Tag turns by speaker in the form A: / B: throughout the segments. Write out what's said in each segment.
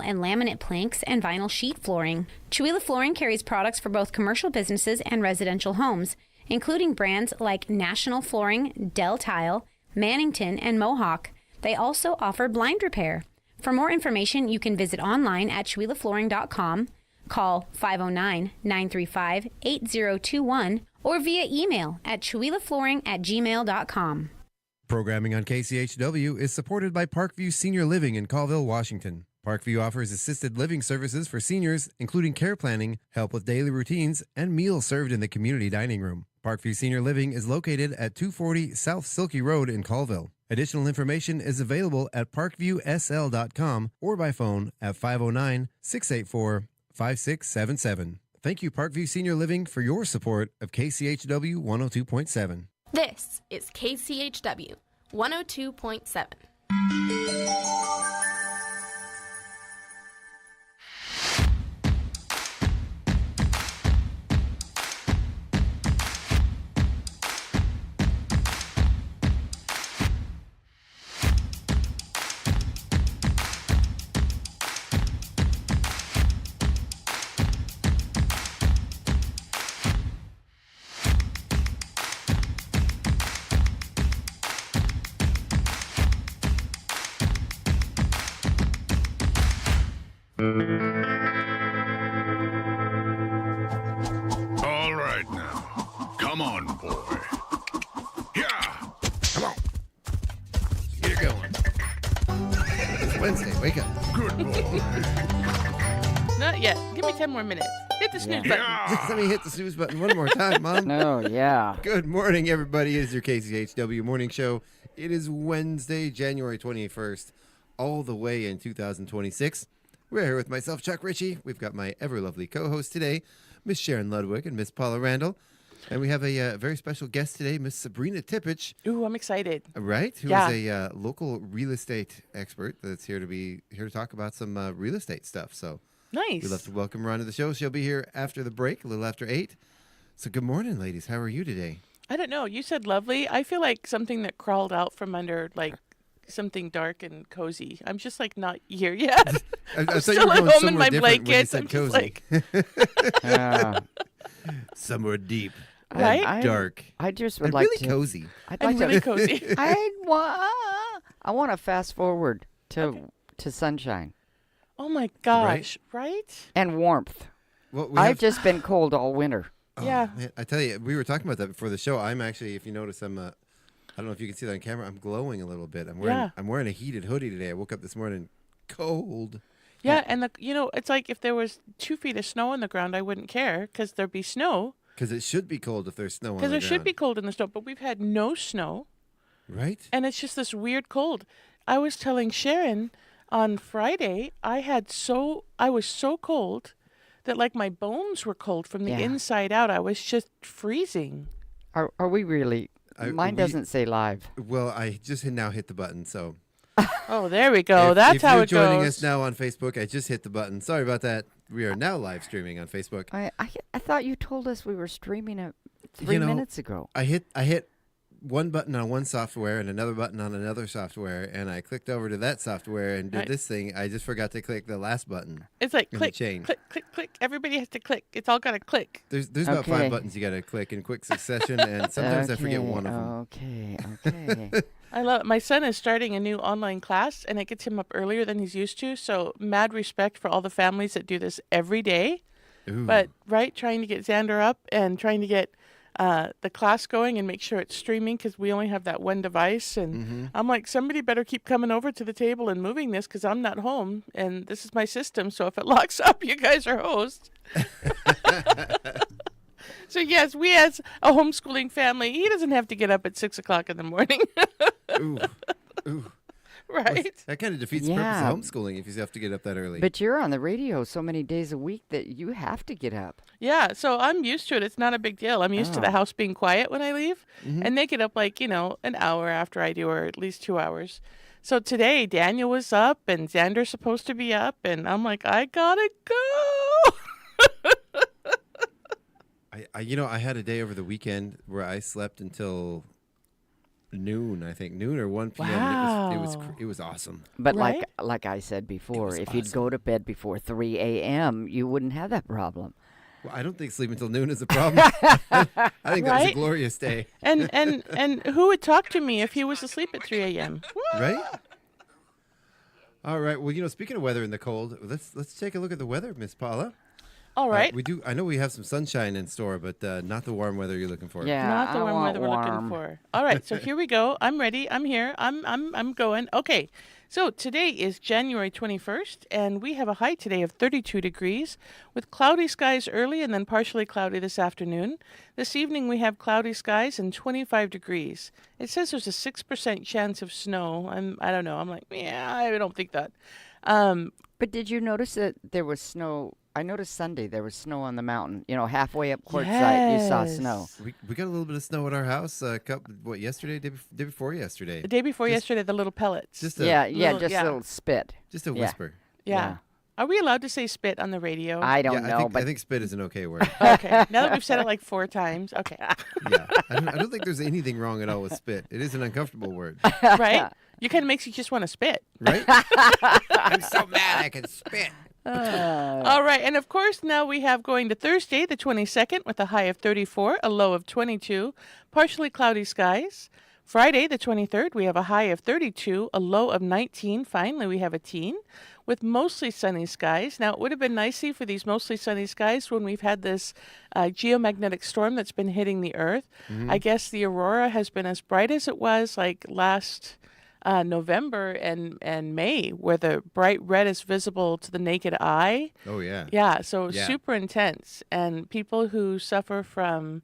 A: and laminate planks and vinyl sheet flooring. Chihuahua Flooring carries products for both commercial businesses and residential homes, including brands like National Flooring, Del Tile, Mannington, and Mohawk. They also offer blind repair. For more information, you can visit online at chihuahuaflooring.com, call 509-935-8021, or via email at chihuahuaflooring@gmail.com.
B: Programming on KCHW is supported by Parkview Senior Living in Colville, Washington. Parkview offers assisted living services for seniors, including care planning, help with daily routines, and meals served in the community dining room. Parkview Senior Living is located at 240 South Silky Road in Colville. Additional information is available at parkviewsl.com or by phone at 509-684-5677. Thank you, Parkview Senior Living, for your support of KCHW 102.7.
C: This is KCHW 102.7.
D: All right now. Come on, boy. Yeah.
B: Come on. Get her going. It's Wednesday. Wake up.
D: Good boy.
E: Not yet. Give me 10 more minutes. Hit the snooze button.
D: Yeah.
B: Let me hit the snooze button one more time, Mom.
F: No, yeah.
B: Good morning, everybody. It is your KCHW morning show. It is Wednesday, January 21st, all the way in 2026. We're here with myself, Chuck Ritchie. We've got my ever-lovely co-host today, Miss Sharon Ludwig and Miss Paula Randall. And we have a very special guest today, Miss Sabrina Tipich.
E: Ooh, I'm excited.
B: Right? Who
E: Yeah.
B: is a local real estate expert that's here to talk about some real estate stuff. So
E: Nice.
B: we'd love to welcome her onto the show. She'll be here after the break, a little after 8. So good morning, ladies. How are you today?
E: I don't know. You said lovely. I feel like something that crawled out from under, like, something dark and cozy. I'm just, like, not here yet.
B: I
E: I'm
B: thought you
E: still
B: were
E: at
B: going
E: home in
B: somewhere
E: my
B: different when you
E: blankets.
B: said
E: I'm just
B: cozy.
E: like,
F: Yeah.
B: Somewhere deep.
E: Right?
B: And dark.
F: I just would
B: And
F: like
B: really
F: to.
B: cozy.
F: I'd like
E: and really
F: to.
E: cozy.
F: I want to fast forward to sunshine
E: Oh, my gosh. Right?
F: and warmth.
B: Well,
F: I've just been cold all winter.
E: Yeah.
B: Man, I tell you, we were talking about that before the show. I'm actually, if you notice, I don't know if you can see that on camera. I'm glowing a little bit. I'm wearing a heated hoodie today. I woke up this morning cold.
E: Yeah, and it's like if there was 2 feet of snow on the ground, I wouldn't care because there'd be snow.
B: Because it should be cold if there's snow on the
E: Because
B: ground.
E: there should be cold in the snow, but we've had no snow,
B: Right?
E: and it's just this weird cold. I was telling Sharon on Friday, I was so cold that like my bones were cold from the
F: Yeah.
E: inside out. I was just freezing.
F: Are we really? Mine doesn't say live.
B: Well, I just now hit the button, so.
E: Oh, there we go. That's how it
B: If you're joining
E: goes.
B: us now on Facebook, I just hit the button. Sorry about that. We are now live streaming on Facebook.
F: I thought you told us we were streaming it
B: You know,
F: minutes ago.
B: I hit one button on one software and another button on another software, and I clicked over to that software and did
E: Right.
B: this thing. I just forgot to click the last button.
E: It's like
B: in the
E: click,
B: chain.
E: click, click, click. Everybody has to click. It's all got to click.
B: There's about 5
F: Okay.
B: buttons you got to click in quick succession, and sometimes I forget one of them.
F: Okay.
E: I love it. My son is starting a new online class, and it gets him up earlier than he's used to. So mad respect for all the families that do this every day.
B: Ooh.
E: But trying to get Xander up and trying to get the class going and make sure it's streaming because we only have that one device. And I'm like, somebody better keep coming over to the table and moving this because I'm not home and this is my system. So if it locks up, you guys are host. So yes, we as a homeschooling family, he doesn't have to get up at 6 o'clock in the morning.
B: Ooh. Ooh.
E: Right?
B: That kind of defeats the
F: Yeah.
B: purpose of homeschooling if you have to get up that early.
F: But you're on the radio so many days a week that you have to get up.
E: Yeah, so I'm used to it. It's not a big deal. I'm used to the
F: Oh.
E: house being quiet when I leave. And they get up like, an hour after I do, or at least 2 hours. So today, Daniel was up and Xander's supposed to be up. And I'm like, I gotta go.
B: I had a day over the weekend where I slept until noon, I think. Noon or 1 p.m.
E: Wow.
B: And it was awesome.
F: But
E: Right?
F: like I said before,
B: was
F: if you'd
B: awesome.
F: go to bed before 3 a.m., you wouldn't have that problem.
B: Well, I don't think sleeping until noon is a problem. I think that was a
E: Right?
B: glorious day,
E: And who would talk to me if he was asleep at 3 a.m.?
B: right? All right. Well, speaking of weather in the cold, let's take a look at the weather, Miss Paula.
E: All right.
B: We do. I know we have some sunshine in store, but not the warm weather you're looking for.
F: Yeah,
E: Not the
F: I
E: warm
F: want
E: weather we're looking
F: warm.
E: for. All right, so here we go. I'm ready. I'm here. I'm going. Okay. So today is January 21st, and we have a high today of 32 degrees with cloudy skies early and then partially cloudy this afternoon. This evening we have cloudy skies and 25 degrees. It says there's a 6% chance of snow. I don't know. I'm like, yeah, I don't think that.
F: But did you notice that there was snow? I noticed Sunday there was snow on the mountain. Halfway up Quartzsite, you saw snow.
B: We got a little bit of snow at our house. Yesterday, day before yesterday.
E: The day before yesterday, the little pellets.
B: Just
F: Yeah,
E: little-
F: just
E: yeah.
F: a little spit.
B: just a
F: Yeah.
B: whisper.
E: yeah. Are we allowed to say spit on the radio?
F: I don't
B: Yeah,
F: know,
B: I think spit is an okay word.
E: Okay. Now that we've said it like 4 times. Okay.
B: Yeah, I don't think there's anything wrong at all with spit. It is an uncomfortable word,
E: Right? You kind of makes you just want to spit.
B: right? I'm so mad I can spit.
E: All right. And of course, now we have going to Thursday, the 22nd, with a high of 34, a low of 22, partially cloudy skies. Friday, the 23rd, we have a high of 32, a low of 19. Finally, we have a teen with mostly sunny skies. Now, it would have been nicey for these mostly sunny skies when we've had this geomagnetic storm that's been hitting the Earth. I guess the aurora has been as bright as it was like last November and May, where the bright red is visible to the naked eye.
B: Oh yeah.
E: Yeah, so
B: Yeah.
E: super intense. And people who suffer from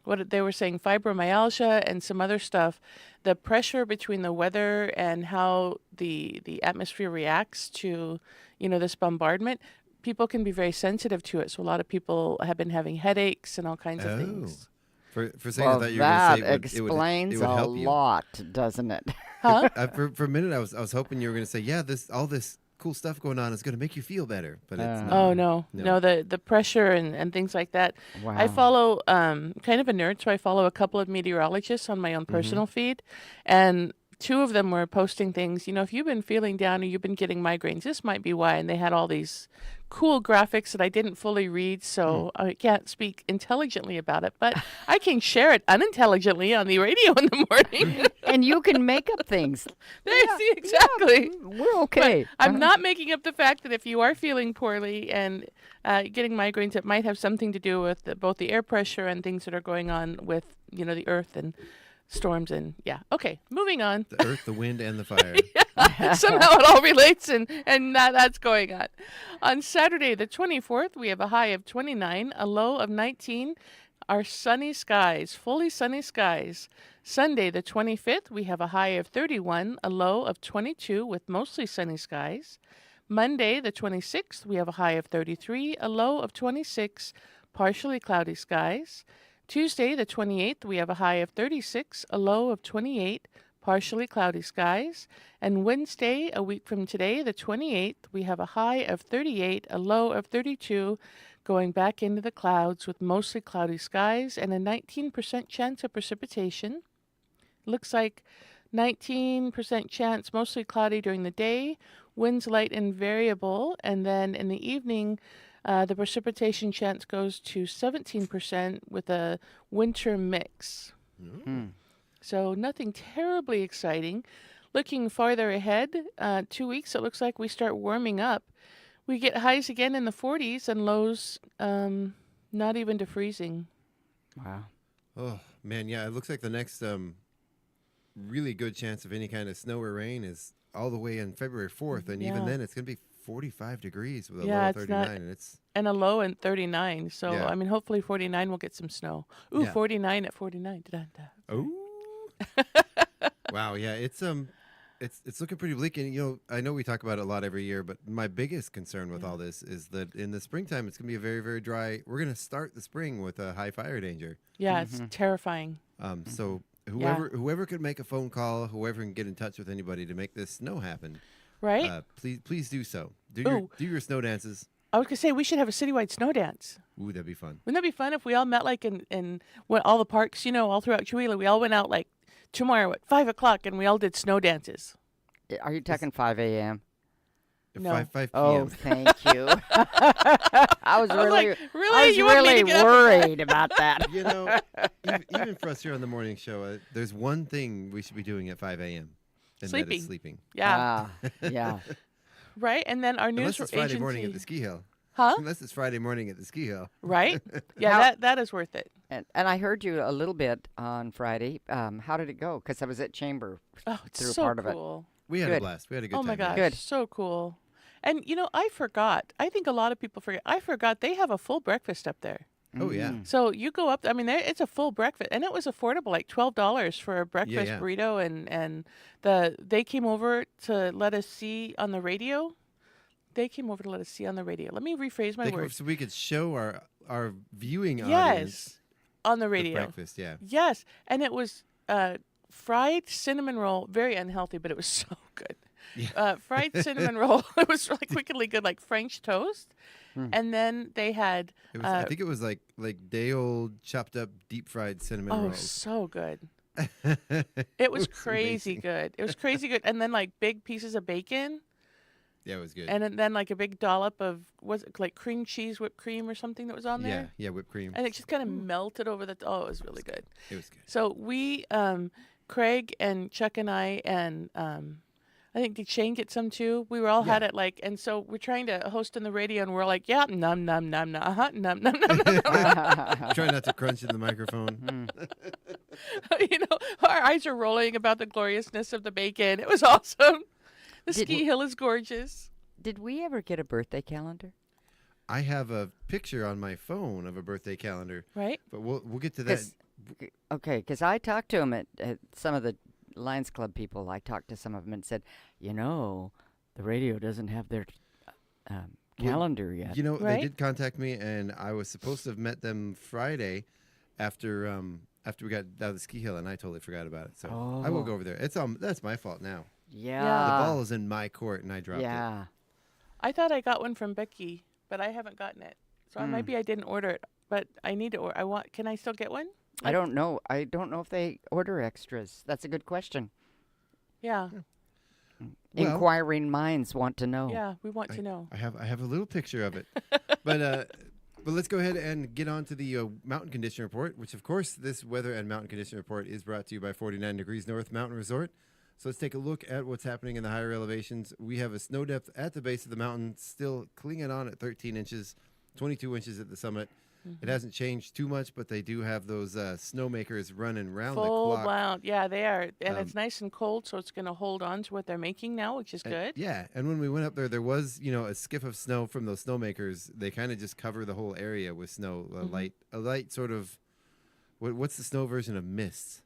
E: what they were saying, fibromyalgia and some other stuff, the pressure between the weather and how the atmosphere reacts to, this bombardment, people can be very sensitive to it. So a lot of people have been having headaches and all kinds of things.
B: For saying
F: Well,
B: that you were going to say
F: explains
B: it would
F: a
B: help you.
F: lot, doesn't it?
E: Huh?
B: For a minute, I was hoping you were going to say, yeah, all this cool stuff going on is going to make you feel better, but it's not.
E: Oh no, the pressure and things like that.
F: Wow.
E: I follow kind of a nerd, so I follow a couple of meteorologists on my own personal feed, and 2 of them were posting things. If you've been feeling down or you've been getting migraines, this might be why. And they had all these cool graphics that I didn't fully read, so I can't speak intelligently about it, but I can share it unintelligently on the radio in the morning.
F: And you can make up things.
E: See, exactly.
F: We're okay.
E: But I'm not making up the fact that if you are feeling poorly and getting migraines, it might have something to do with both the air pressure and things that are going on with, the earth and storms and Okay, moving on.
B: The earth, the wind, and the fire.
E: Somehow it all relates and that's going on. On Saturday, the 24th, we have a high of 29, a low of 19. Our sunny skies, fully sunny skies. Sunday, the 25th, we have a high of 31, a low of 22 with mostly sunny skies. Monday, the 26th, we have a high of 33, a low of 26, partially cloudy skies. Tuesday, the 28th, we have a high of 36, a low of 28, partially cloudy skies. And Wednesday, a week from today, the 28th, we have a high of 38, a low of 32, going back into the clouds with mostly cloudy skies and a 19% chance of precipitation. Looks like 19% chance, mostly cloudy during the day, winds light and variable, and then in the evening, the precipitation chance goes to 17% with a winter mix. So nothing terribly exciting. Looking farther ahead, 2 weeks, it looks like we start warming up. We get highs again in the 40s and lows not even to freezing.
F: Wow.
B: Oh man, yeah. It looks like the next really good chance of any kind of snow or rain is all the way on February 4th, and even
E: Yeah.
B: then it's going to be 45 degrees with a
E: Yeah,
B: low
E: it's
B: of
E: not-
B: 39, and it's
E: And a low in 39. So,
B: Yeah.
E: hopefully 49 will get some snow. Ooh,
B: Yeah.
E: 49 at 49. Da-da-da.
B: oh wow, yeah. It's looking pretty bleak, and I know we talk about it a lot every year, but my biggest concern with all this is that in the springtime it's going to be a very, very dry. We're going to start the spring with a high fire danger.
E: Yeah, it's terrifying.
B: So whoever could make a phone call, whoever can get in touch with anybody to make this snow happen,
E: Right?
B: please do so. Do
E: Ooh.
B: your snow dances.
E: I was going to say we should have a citywide snow dance.
B: Ooh, that'd be fun.
E: Wouldn't that be fun if we all met like in all the parks, all throughout Chihuahua? We all went out like tomorrow at 5 o'clock, and we all did snow dances.
F: Are you talking 5 a.m.?
E: No.
B: 5 p.m.
F: Oh, thank you. I was really,
E: like, really?
F: I was
E: You want me to
F: really
E: get up?
F: worried about that.
B: You know, even for us here on the morning show, there's one thing we should be doing at 5 a.m. and that
E: Sleeping.
B: is sleeping.
E: Yeah.
F: Yeah.
E: Right? And then our news
B: Unless it's
E: agency.
B: Friday morning at the ski hill.
E: Huh?
B: Unless it's Friday morning at the ski hill.
E: Right? Yeah, that is worth it.
F: And I heard you a little bit on Friday. How did it go? Because I was at Chamber
E: Oh, it's
F: through
E: so
F: part of it.
E: cool.
B: We had a
F: Good.
B: blast. We had a good
E: Oh
B: time.
E: my gosh,
F: Good.
E: so cool. And I forgot. I think a lot of people forget. I forgot they have a full breakfast up there.
B: Oh, yeah.
E: So you go up. I mean, it's a full breakfast, and it was affordable, like $12 for a breakfast
B: yeah.
E: burrito. And they came over to let us see on the radio. They came over to let us see on the radio. Let me rephrase my words.
B: So we could show our viewing audience
E: Yes, on the
B: the
E: radio.
B: breakfast. Yeah.
E: Yes, and it was fried cinnamon roll. Very unhealthy, but it was so good.
B: Yeah.
E: Fried cinnamon roll. It was like wickedly good, like French toast. And then they had.
B: It was, I think it was like day old chopped up deep fried cinnamon
E: Oh,
B: rolls.
E: so good. It was crazy
B: amazing.
E: good. It was crazy good. And then like big pieces of bacon.
B: Yeah, it was good.
E: And then like a big dollop of, was it like cream cheese, whipped cream or something that was on there?
B: Yeah, whipped cream.
E: And it just kind of melted over the, oh, it was really good.
B: It was good.
E: So we, Craig and Chuck and I, and I think did Shane get some too? We were all had it like, and so we're trying to host on the radio, and we're like, yeah, num num num num, num num num num.
B: Try not to crunch in the microphone.
E: Our eyes are rolling about the gloriousness of the bacon. It was awesome. The ski hill is gorgeous.
F: Did we ever get a birthday calendar?
B: I have a picture on my phone of a birthday calendar,
E: Right?
B: but we'll get to that.
F: Okay, because I talked to him at some of the Lions Club people. I talked to some of them and said, the radio doesn't have their calendar yet.
B: You know,
E: Right?
B: they did contact me, and I was supposed to have met them Friday after we got out of the ski hill, and I totally forgot about it. So I will go over there. It's that's my fault now.
F: Yeah.
B: The ball is in my court, and I dropped it.
F: Yeah.
E: I thought I got one from Becky, but I haven't gotten it. So maybe I didn't order it, but I need to order. Can I still get one?
F: I don't know. I don't know if they order extras. That's a good question.
E: Yeah.
B: Well-
F: Inquiring minds want to know.
E: Yeah, we want to know.
B: I have a little picture of it, but let's go ahead and get on to the mountain condition report, which of course this weather and mountain condition report is brought to you by 49 Degrees North Mountain Resort. So let's take a look at what's happening in the higher elevations. We have a snow depth at the base of the mountain still clinging on at 13 inches, 22 inches at the summit. It hasn't changed too much, but they do have those snowmakers running round the
E: Full
B: clock.
E: blown. Yeah, they are. And it's nice and cold, so it's going to hold on to what they're making now, which is good.
B: Yeah, and when we went up there was, a skiff of snow from those snowmakers. They kind of just cover the whole area with snow, a light sort of, what's the snow version of mist?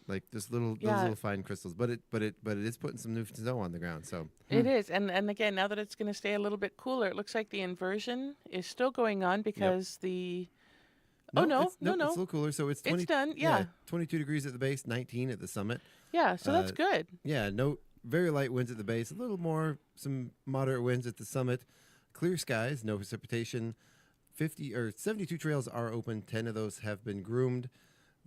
B: Like just those little fine crystals, but it is putting some new snow on the ground. So
E: It is, and again, now that it's going to stay a little bit cooler, it looks like the inversion is still going on because the.
B: no,
E: no,
B: it's a little cooler. So it's 20,
E: It's done, yeah.
B: 22 degrees at the base, 19 at the summit.
E: Yeah, so that's good.
B: Yeah, no, very light winds at the base, a little more, some moderate winds at the summit. Clear skies, no precipitation. 72 trails are open. 10 of those have been groomed.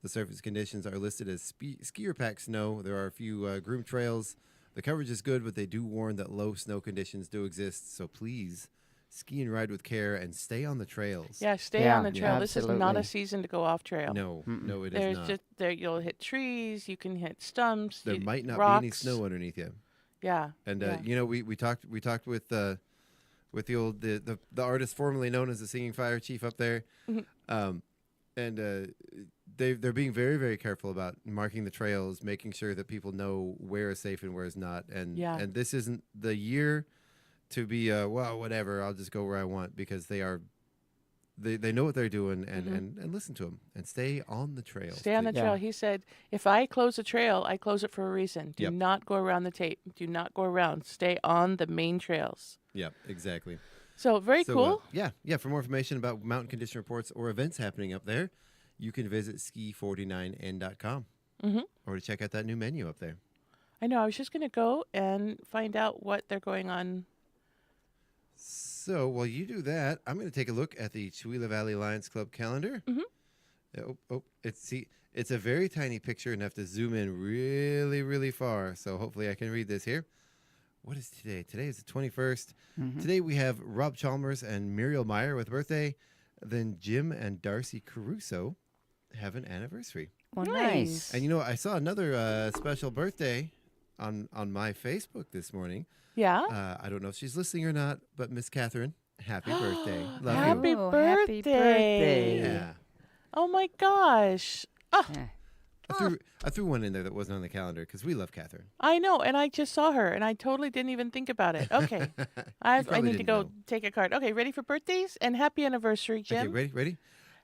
B: The surface conditions are listed as skier pack snow. There are a few groomed trails. The coverage is good, but they do warn that low snow conditions do exist. So please ski and ride with care and stay on the trails.
E: Yeah, stay
F: Yeah,
E: on the trail. This is not
F: absolutely.
E: a season to go off trail.
B: No, it is
E: There's
B: not.
E: just you'll hit trees, you can hit stumps.
B: There might not
E: rocks.
B: be any snow underneath you.
E: Yeah.
B: And
E: yeah.
B: we talked with the old the artist formerly known as the Singing Fire Chief up there, and they're being very, very careful about marking the trails, making sure that people know where is safe and where is not. And and this isn't the year to be whatever, I'll just go where I want, because they know what they're doing, and listen to them and stay on the trail.
E: Stay on the trail. He said, if I close a trail, I close it for a reason. Do
B: Yep.
E: not go around the tape. Do not go around. Stay on the main trails.
B: Yep, exactly.
E: So very cool.
B: Yeah. For more information about mountain condition reports or events happening up there, you can visit ski49n.com or to check out that new menu up there.
E: I know. I was just going to go and find out what they're going on.
B: So while you do that, I'm going to take a look at the Chewelah Valley Lions Club calendar. It's a very tiny picture and I have to zoom in really, really far. So hopefully I can read this here. What is today? Today is the 21st. Today we have Rob Chalmers and Muriel Meyer with birthday. Then Jim and Darcy Caruso have an anniversary.
F: Well, nice.
B: And I saw another special birthday on my Facebook this morning.
E: Yeah.
B: I don't know if she's listening or not, but Miss Catherine, happy birthday. Love
E: Happy
B: you.
E: birthday.
F: Happy birthday.
B: Yeah.
E: Oh my gosh. Oh,
F: Yeah.
B: I threw one in there that wasn't on the calendar because we love Catherine.
E: I know, and I just saw her, and I totally didn't even think about it. Okay. I
B: probably
E: need to
B: didn't
E: go
B: know.
E: take a card. Okay, ready for birthdays? And happy anniversary, Jim.
B: Okay, ready?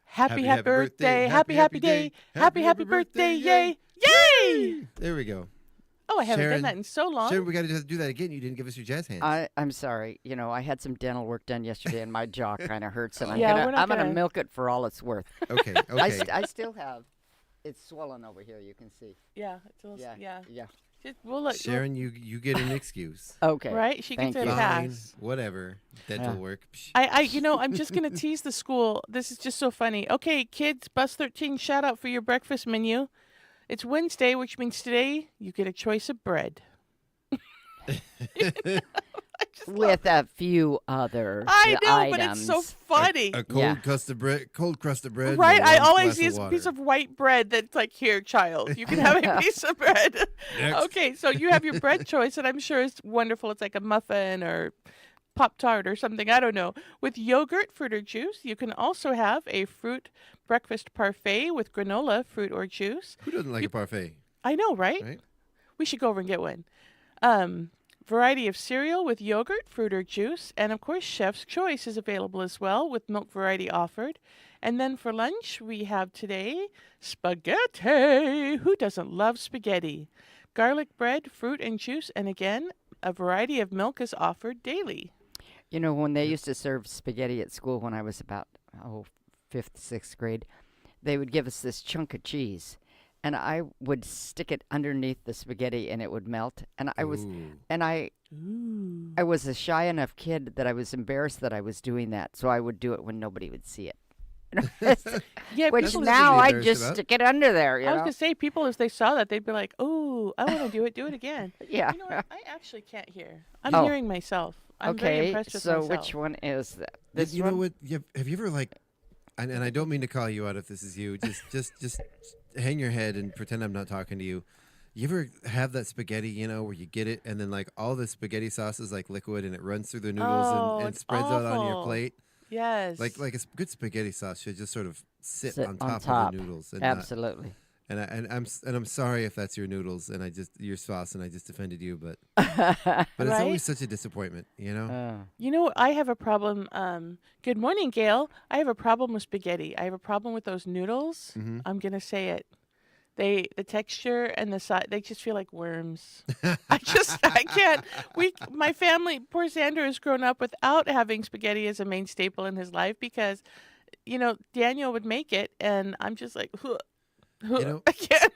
E: Happy
B: Happy
E: birthday.
B: happy
E: Happy
B: day.
E: day. Happy birthday. Yay. Yay!
B: There we go.
E: Oh, I haven't
B: Sharon,
E: done that in so long.
B: Sharon, we got to do that again. You didn't give us your jazz hands.
F: I'm sorry. I had some dental work done yesterday, and my jaw kind of hurts, and
E: Yeah, we're
F: I'm
E: not
F: gonna
E: gonna-
F: milk it for all it's worth.
B: Okay.
F: I still have. It's swollen over here. You can see.
E: Yeah, it's a little,
F: Yeah.
E: We'll let
B: Sharon, you get an excuse.
F: Okay.
E: right? She
F: Thank
E: gets a
F: you.
B: Fine,
E: pass.
B: whatever. Dental
F: Yeah.
B: work. Psh.
E: I'm just gonna tease the school. This is just so funny. Okay, kids, Bus 13, shout out for your breakfast menu. It's Wednesday, which means today you get a choice of bread.
F: With a few other
E: I know,
F: items.
E: but it's so funny.
B: A cold
F: Yeah.
B: crust of bread. Cold crust of bread. and
E: Right?
B: a
E: I
B: warm
E: always
B: glass
E: see this
B: water.
E: piece of white bread that's like, here, child, you can have a piece of bread.
B: Next.
E: Okay, so you have your bread choice, and I'm sure it's wonderful. It's like a muffin or Pop-Tart or something, I don't know. With yogurt, fruit, or juice, you can also have a fruit breakfast parfait with granola, fruit, or juice.
B: Who doesn't like a parfait?
E: I know, right?
B: Right?
E: We should go over and get one. Variety of cereal with yogurt, fruit, or juice. And of course, Chef's Choice is available as well with milk variety offered. And then for lunch, we have today spaghetti. Who doesn't love spaghetti? Garlic bread, fruit, and juice. And again, a variety of milk is offered daily.
F: When they used to serve spaghetti at school when I was about, 5th, 6th grade, they would give us this chunk of cheese. And I would stick it underneath the spaghetti and it would melt. And I was a shy enough kid that I was embarrassed that I was doing that. So I would do it when nobody would see it.
E: Yeah,
F: Which
E: people,
F: now
B: be
F: I
B: embarrassed
F: just
B: about.
F: stick it under there,
E: I was going to say, people, if they saw that, they'd be like, oh, I want to do it. Do it again.
F: Yeah.
E: You know what? I actually can't hear. I'm
F: Oh.
E: hearing myself. I'm very
F: Okay,
E: impressed with
F: so
E: myself.
F: which one is that? This
B: you
F: one?
B: know what? Have you ever and I don't mean to call you out if this is you. Just hang your head and pretend I'm not talking to you. You ever have that spaghetti, where you get it and then all the spaghetti sauce is like liquid and it runs through the noodles
E: Oh,
B: and
E: it's
B: spreads out on your
E: awful.
B: plate?
E: Yes.
B: Like a good spaghetti sauce should just sort of sit
F: Sit
B: on
F: on
B: top
F: top.
B: of the noodles. And not-
F: Absolutely.
B: I'm sorry if that's your noodles and your sauce and I just offended you, but it's
E: Right?
B: always such a disappointment,
E: You know, I have a problem. Good morning, Gail. I have a problem with spaghetti. I have a problem with those noodles.
B: Mhm.
E: I'm gonna say it. The texture and the size, they just feel like worms. I can't. My family, poor Xander, has grown up without having spaghetti as a main staple in his life because, Daniel would make it, and I'm just like, I can't.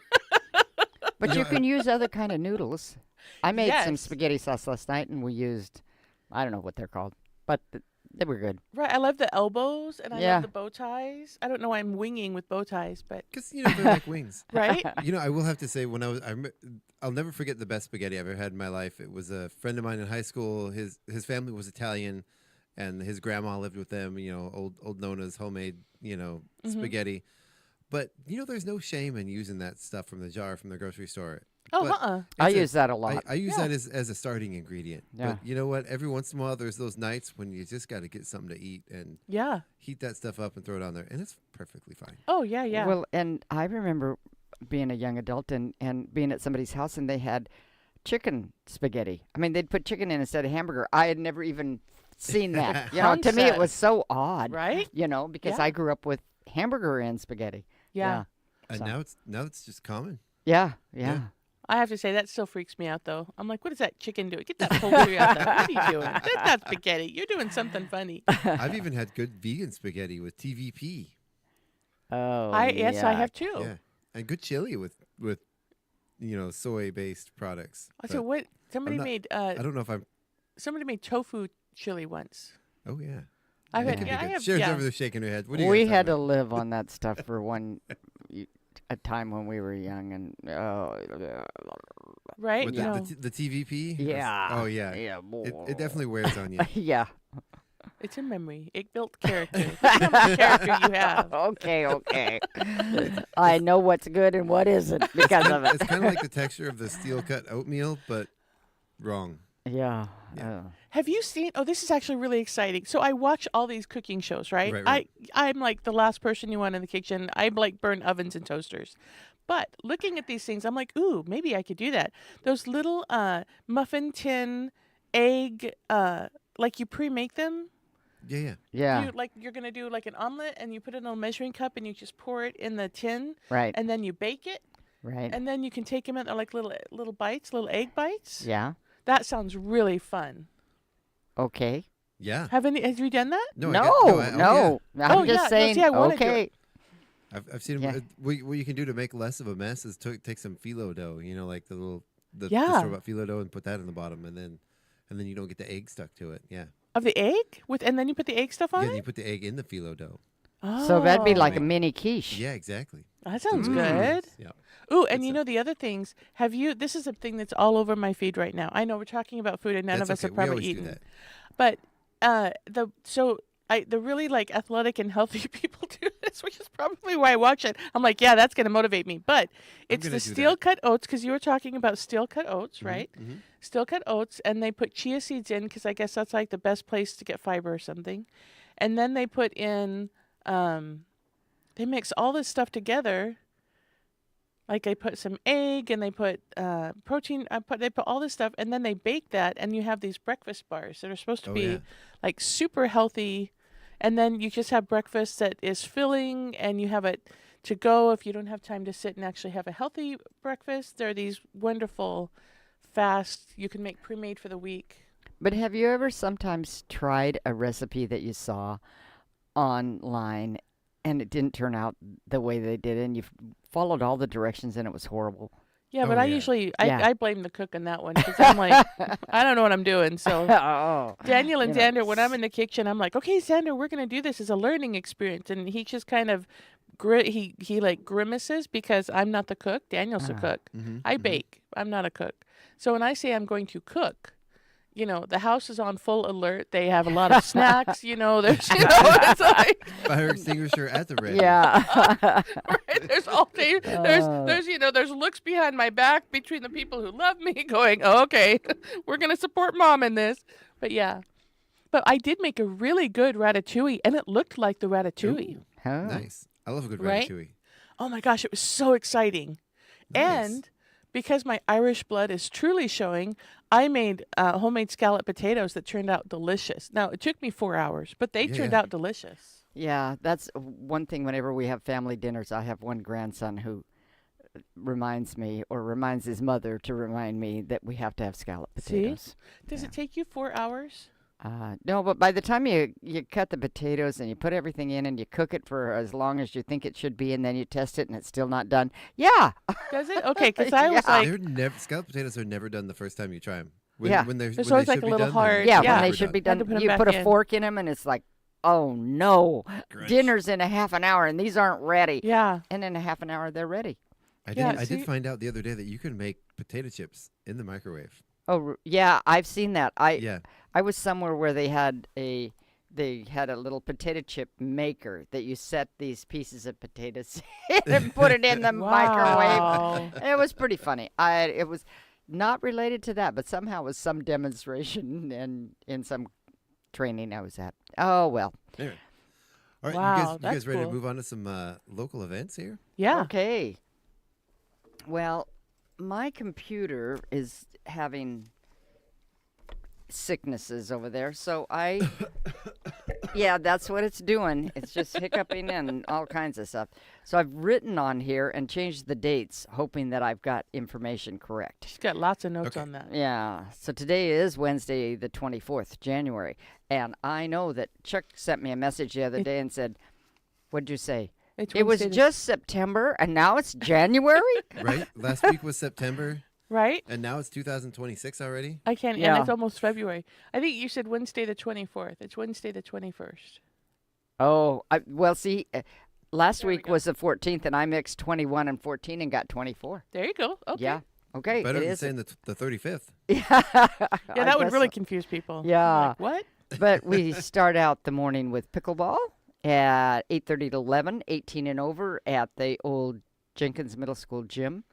F: But you can use other kind of noodles. I made some
E: Yes.
F: spaghetti sauce last night, and we used, I don't know what they're called, but they were good.
E: Right, I love the elbows and I
F: Yeah.
E: love the bow ties. I don't know why I'm winging with bow ties, but
B: Because they're like wings.
E: right?
B: I will have to say I'll never forget the best spaghetti I've ever had in my life. It was a friend of mine in high school. His family was Italian, and his grandma lived with them. Old Nona's homemade spaghetti. But there's no shame in using that stuff from the jar from the grocery store.
E: Oh,
B: But
F: I
B: it's a-
F: use that a lot.
B: I use that as a starting ingredient.
F: Yeah.
B: But you know what? Every once in a while, there's those nights when you just got to get something to eat and
E: yeah.
B: heat that stuff up and throw it on there, and it's perfectly fine.
E: Oh, yeah, yeah.
F: Well, and I remember being a young adult and being at somebody's house, and they had chicken spaghetti. I mean, they'd put chicken in instead of hamburger. I had never even seen that. To me, it was so odd.
E: Right?
F: Because
E: Yeah.
F: I grew up with hamburger and spaghetti.
E: Yeah.
B: And
F: So-
B: now it's just common.
F: Yeah.
E: I have to say, that still freaks me out, though. I'm like, what is that chicken doing? Get that poultry out there. What are you doing? That's not spaghetti. You're doing something funny.
B: I've even had good vegan spaghetti with TVP.
F: Oh,
E: Yes, I have too.
B: Yeah, and good chili with soy-based products.
E: So
B: But
E: what? Somebody
B: not-
E: made
B: I don't know if I'm.
E: somebody made tofu chili once.
B: Oh yeah.
E: I've
B: That
E: had,
B: could be
E: yeah, I
B: good.
E: have,
B: Sharon's
E: yeah.
B: over there shaking her head. What do you
F: We
B: guys
F: had to
B: talking
F: live on that stuff for a time when we were young, and
E: Right?
B: With
E: No.
B: the TVP?
F: yeah.
B: Oh, yeah.
F: Yeah.
B: It definitely wears on you.
F: Yeah.
E: It's a memory. It built character. Think how much character you have.
F: Okay. I know what's good and what isn't because of it.
B: It's kind of like the texture of the steel-cut oatmeal, but wrong.
F: Yeah.
E: Have you seen? Oh, this is actually really exciting. So I watch all these cooking shows, right?
B: Right.
E: I'm like the last person you want in the kitchen. I like burn ovens and toasters. But looking at these things, I'm like, ooh, maybe I could do that. Those little muffin tin egg, like you pre-make them.
B: Yeah.
F: Yeah.
E: You're gonna do like an omelet, and you put it in a measuring cup, and you just pour it in the tin,
F: Right.
E: and then you bake it,
F: Right.
E: and then you can take them at like little bites, little egg bites.
F: Yeah.
E: That sounds really fun.
F: Okay.
B: Yeah.
E: Have you done that?
F: No.
B: Oh,
F: I'm
E: Oh,
F: just
E: yeah. No,
F: saying.
E: see, I wanna do
F: Okay.
E: it.
B: I've seen
F: Yeah.
B: what you can do to make less of a mess is take some phyllo dough, like the
E: Yeah.
B: store-bought phyllo dough, and put that in the bottom, and then you don't get the egg stuck to it. Yeah.
E: Of the egg and then you put the egg stuff on
B: Yeah,
E: it.
B: then you put the egg in the phyllo dough.
E: Oh,
F: So that'd be like a mini quiche.
B: Yeah, exactly.
E: that sounds
B: Mm.
E: good.
B: Yeah.
E: Ooh, and
B: It's
E: you know the other things. This is a thing that's all over my feed right now. I know we're talking about food, and none
B: That's
E: of us
B: okay.
E: have
B: We
E: probably
B: always do
E: eaten.
B: that.
E: But the really like athletic and healthy people do this, which is probably why I watch it. I'm like, yeah, that's going to motivate me. But it's
B: gonna
E: the
B: do that.
E: steel cut oats, because you were talking about steel cut oats, right?
B: Mhm.
E: Steel cut oats, and they put chia seeds in because I guess that's like the best place to get fiber or something. And then they put in, they mix all this stuff together. Like they put some egg and they put protein. They put all this stuff, and then they bake that, and you have these breakfast bars that are supposed to
B: Oh,
E: be
B: yeah.
E: like super healthy. And then you just have breakfast that is filling, and you have it to go if you don't have time to sit and actually have a healthy breakfast. There are these wonderful fast you can make pre-made for the week.
F: But have you ever sometimes tried a recipe that you saw online and it didn't turn out the way they did it, and you followed all the directions and it was horrible?
E: Yeah,
B: Oh,
E: but I
B: yeah.
E: usually
F: Yeah.
E: I blame the cook on that one, because I'm like, I don't know what I'm doing. So
F: Oh.
E: Daniel and
F: You know,
E: Xander, when I'm in the kitchen, I'm like, okay, Xander, we're gonna do this as a learning experience, and he just kind of he like grimaces because I'm not the cook. Daniel's the cook. I bake. I'm not a cook. So when I say I'm going to cook, the house is on full alert. They have a lot of snacks. There's it's like
B: Fire extinguisher at the ready.
F: Yeah.
E: right? There's all day. There's looks behind my back between the people who love me, going, oh, okay, we're gonna support mom in this. But yeah, but I did make a really good ratatouille, and it looked like the ratatouille.
B: Ooh,
F: Oh.
B: nice. I love a good
E: Right?
B: ratatouille.
E: Oh my gosh, it was so exciting.
B: Nice.
E: And because my Irish blood is truly showing, I made homemade scalloped potatoes that turned out delicious. Now, it took me 4 hours, but they
B: Yeah,
E: turned
B: yeah.
E: out delicious.
F: Yeah, that's one thing. Whenever we have family dinners, I have one grandson who reminds his mother to remind me that we have to have scalloped
E: See?
F: potatoes.
E: Does it take you 4 hours?
F: No, but by the time you cut the potatoes and you put everything in and you cook it for as long as you think it should be, and then you test it and it's still not done. Yeah.
E: Does it? Okay, because I was
F: Yeah.
E: like,
B: Scalloped potatoes are never done the first time you try them.
F: Yeah.
B: When they're,
E: It's
B: when they
E: always like
B: should
E: a
B: be
E: little
B: done,
E: hard.
F: Yeah,
E: Yeah.
F: when they
B: never
F: should be
E: Had to
F: done.
E: put 'em
F: You
E: back
F: put a
E: in.
F: fork in them and it's like, oh no,
B: Crunch.
F: dinner's in a half an hour and these aren't ready.
E: yeah.
F: And in a half an hour they're ready.
B: I
E: Yeah,
B: did
E: see-
B: find out the other day that you can make potato chips in the microwave.
F: Oh yeah, I've seen that.
B: Yeah.
F: I was somewhere where they had a little potato chip maker that you set these pieces of potatoes in and put it in the microwave.
E: Wow.
F: It was pretty funny. It was not related to that, but somehow it was some demonstration and in some training I was at. Oh well.
B: Anyway. All right,
E: Wow,
B: you guys
E: that's
B: ready
E: cool.
B: to move on to some local events here?
E: Yeah.
F: Okay. Well, my computer is having sicknesses over there, so yeah, that's what it's doing. It's just hiccuping and all kinds of stuff. So I've written on here and changed the dates, hoping that I've got information correct.
E: She's got lots of notes
B: Okay.
E: on that.
F: Yeah. So today is Wednesday, the 24th, January. And I know that Chuck sent me a message the other day and said, what'd you say?
E: It's
F: It was
E: Wednesday the-
F: just September and now it's January?
B: Right? Last week was September.
E: Right?
B: And now it's 2026 already?
E: I can't,
F: Yeah.
E: and it's almost February. I think you said Wednesday the 24th. It's Wednesday the 21st.
F: Oh, well, see, last
E: There we
F: week
E: go.
F: was the 14th, and I mixed 21 and 14 and got 24.
E: There you go. Okay.
F: Yeah. Okay.
B: Better
F: it
B: than
F: is.
B: saying the 35th.
F: Yeah.
E: Yeah, that would really confuse people.
F: Yeah.
E: Like, what?
F: But we start out the morning with pickleball at 8:30 to 11, 18 and over at the old Jenkins Middle School gym.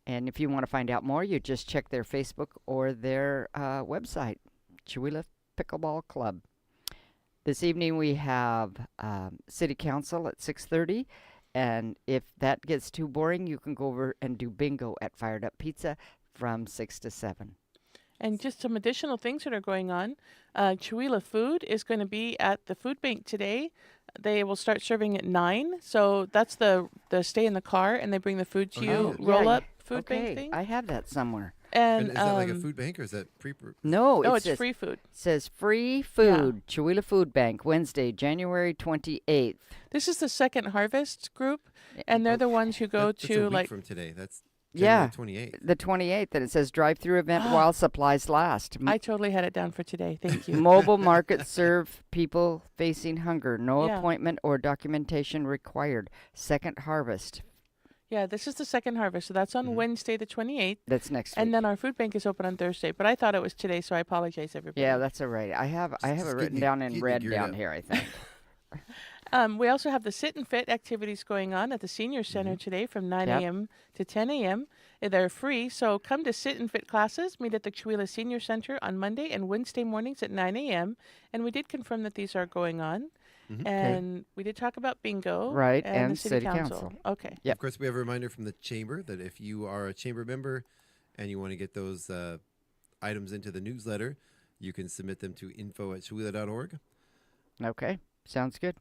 F: And if you want to find out more, you just check their Facebook or their website, Chihuahua Pickleball Club. This evening we have City Council at 6:30. And if that gets too boring, you can go over and do bingo at Fired Up Pizza from 6 to 7.
E: And just some additional things that are going on. Chihuahua Food is going to be at the food bank today. They will start serving at 9. So that's the stay in the car and they bring the food to you.
F: Yeah,
E: Roll
F: yeah.
E: up food bank thing.
F: I have that somewhere.
B: And
E: And,
B: is that like a food bank or is that pre?
F: No,
E: no,
F: it
E: it's
F: says,
E: free food.
F: says free food, Chihuahua Food Bank, Wednesday, January 28th.
E: This is the Second Harvest group, and they're the ones who go
B: That's a
E: to
B: week
E: like.
B: from today. That's
F: Yeah.
B: January 28th.
F: The 28th, and it says drive-through event while supplies last.
E: I totally had it down for today. Thank you.
F: Mobile market serve people facing hunger. No
E: Yeah.
F: appointment or documentation required. Second harvest.
E: Yeah, this is the Second Harvest, so that's on Wednesday the 28th,
F: That's next week.
E: and then our food bank is open on Thursday. But I thought it was today, so I apologize, everybody.
F: Yeah, that's all right. I have it
B: Just
F: written
B: getting
F: down
B: you-
F: in
B: getting you
F: red
B: geared
F: down
B: up.
F: here, I think.
E: We also have the Sit and Fit activities going on at the Senior Center today from 9
F: Yep.
E: a.m. to 10 a.m. They're free, so come to Sit and Fit classes. Meet at the Chihuahua Senior Center on Monday and Wednesday mornings at 9 a.m. And we did confirm that these are going on. And we did talk about bingo.
F: Right,
E: and
F: and
E: the City
F: City
E: Council.
F: Council.
E: Okay.
F: Yep.
B: Of course, we have a reminder from the chamber that if you are a chamber member and you want to get those items into the newsletter, you can submit them to info@chihuahua.org.
F: Okay, sounds good.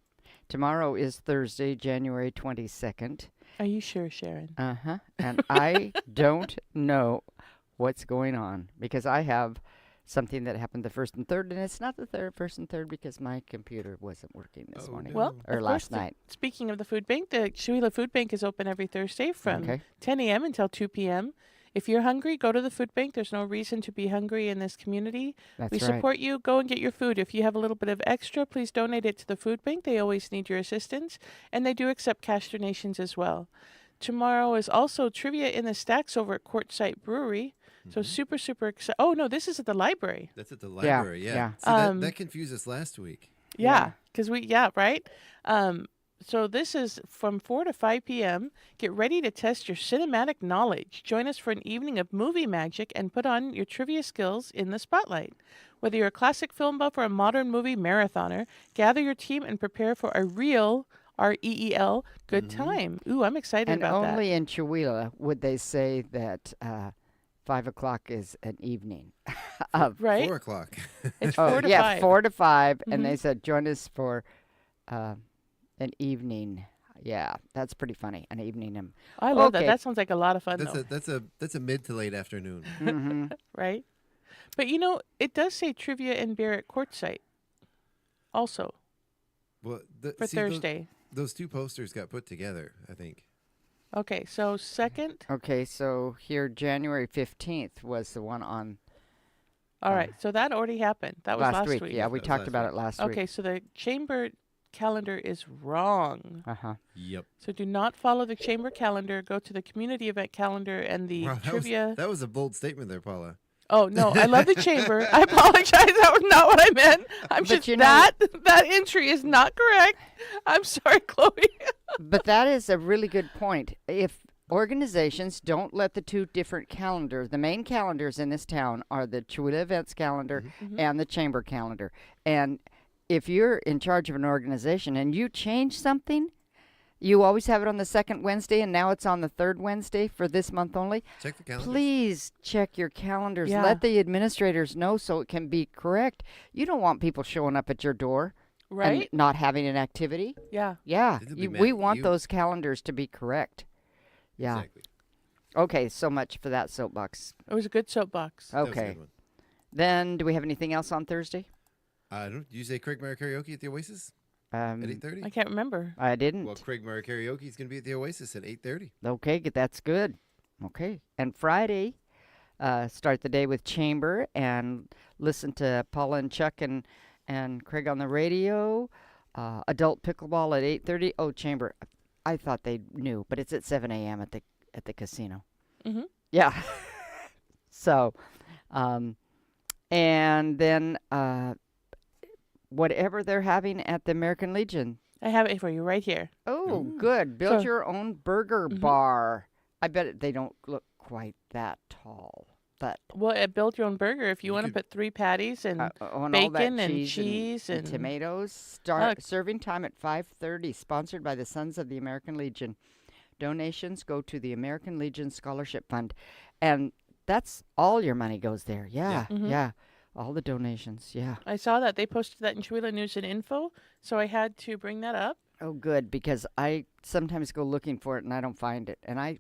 F: Tomorrow is Thursday, January 22nd.
E: Are you sure, Sharon?
F: Uh-huh. And I don't know what's going on because I have something that happened the 1st and 3rd, and it's not the 1st and 3rd because my computer wasn't working this
B: Oh,
F: morning
B: no.
E: Well,
F: or
E: of
F: last
E: course,
F: night.
E: Speaking of the food bank, the Chihuahua Food Bank is open every Thursday from
F: Okay.
E: 10 a.m. until 2 p.m. If you're hungry, go to the food bank. There's no reason to be hungry in this community.
F: That's
E: We
F: right.
E: support you. Go and get your food. If you have a little bit of extra, please donate it to the food bank. They always need your assistance, and they do accept cash donations as well. Tomorrow is also trivia in the stacks over at Quartzsite Brewery. So super, super excited. Oh, no, this is at the library.
B: That's at the library, yeah.
F: yeah.
B: See, that confused us last week.
E: Yeah, because right? So this is from 4 to 5 p.m. Get ready to test your cinematic knowledge. Join us for an evening of movie magic and put on your trivia skills in the spotlight. Whether you're a classic film buff or a modern movie marathoner, gather your team and prepare for a real, REEL, good time. Ooh, I'm excited
F: And
E: about that.
F: only in Chihuahua would they say that 5 o'clock is an evening.
E: Right?
B: 4 o'clock.
E: It's 4 to
F: yeah,
E: 5.
F: 4 to 5, and
E: Mhm.
F: they said join us for an evening. Yeah, that's pretty funny. An evening.
E: I love that.
F: Okay.
E: That sounds like a lot of fun, though.
B: That's a mid to late afternoon.
F: hmm
E: Right? But it does say trivia and beer at Quartzsite also
B: Well,
E: for Thursday.
B: Those two posters got put together, I think.
E: Okay, so second.
F: Okay, so here January 15th was the one on
E: All right, so that already happened. That was last week.
F: Yeah, we
B: That was
F: talked
B: last
F: about
B: week.
F: it last
E: Okay,
F: week.
E: so the chamber calendar is wrong.
F: Uh-huh.
B: Yep.
E: So do not follow the chamber calendar. Go to the community event calendar and the
B: Wow,
E: trivia.
B: that was a bold statement there, Paula.
E: Oh no, I love the chamber. I apologize. That was not what I meant. I'm
F: But
E: just
F: you know-
E: that entry is not correct. I'm sorry, Chloe.
F: But that is a really good point. If organizations don't let the two different calendars, the main calendars in this town are the Chihuahua Events calendar and the chamber calendar. And if you're in charge of an organization and you change something, you always have it on the second Wednesday, and now it's on the third Wednesday for this month only.
B: Check the calendar.
F: Please check your calendars.
E: Yeah.
F: Let the administrators know so it can be correct. You don't want people showing up at your door
E: Right?
F: and not having an activity.
E: Yeah.
F: Yeah,
B: They'll be mad
F: we
B: at
F: want
B: you.
F: those calendars to be correct. Yeah.
B: Exactly.
F: Okay, so much for that soapbox.
E: It was a good soapbox.
B: That was a
F: Okay.
B: good one.
F: Then, do we have anything else on Thursday?
B: Did you say Craig Mara Karaoke at the Oasis at 8:30?
E: I can't remember.
F: I didn't.
B: Well, Craig Mara Karaoke is going to be at the Oasis at 8:30.
F: Okay, that's good. Okay. And Friday, start the day with Chamber and listen to Paula and Chuck and Craig on the radio. Adult pickleball at 8:30. Oh, Chamber. I thought they knew, but it's at 7 a.m. at the casino.
E: Mm-hmm.
F: Yeah. So, and then whatever they're having at the American Legion.
E: I have it for you right here.
F: Oh, good. Build
E: So-
F: your own burger bar. I bet they don't look quite that tall, but
E: Well, at Build Your Own Burger, if you
B: You
E: want to
B: could-
E: put 3 patties and
F: on all that
E: bacon and
F: cheese
E: cheese
F: and
E: and
F: tomatoes.
E: Uh,
F: Serving time at 5:30. Sponsored by the Sons of the American Legion. Donations go to the American Legion Scholarship Fund, and that's all your money goes there. Yeah,
E: Mhm.
F: yeah. All the donations. Yeah.
E: I saw that they posted that in Chihuahua News and Info, so I had to bring that up.
F: Oh, good, because I sometimes go looking for it and I don't find it, and I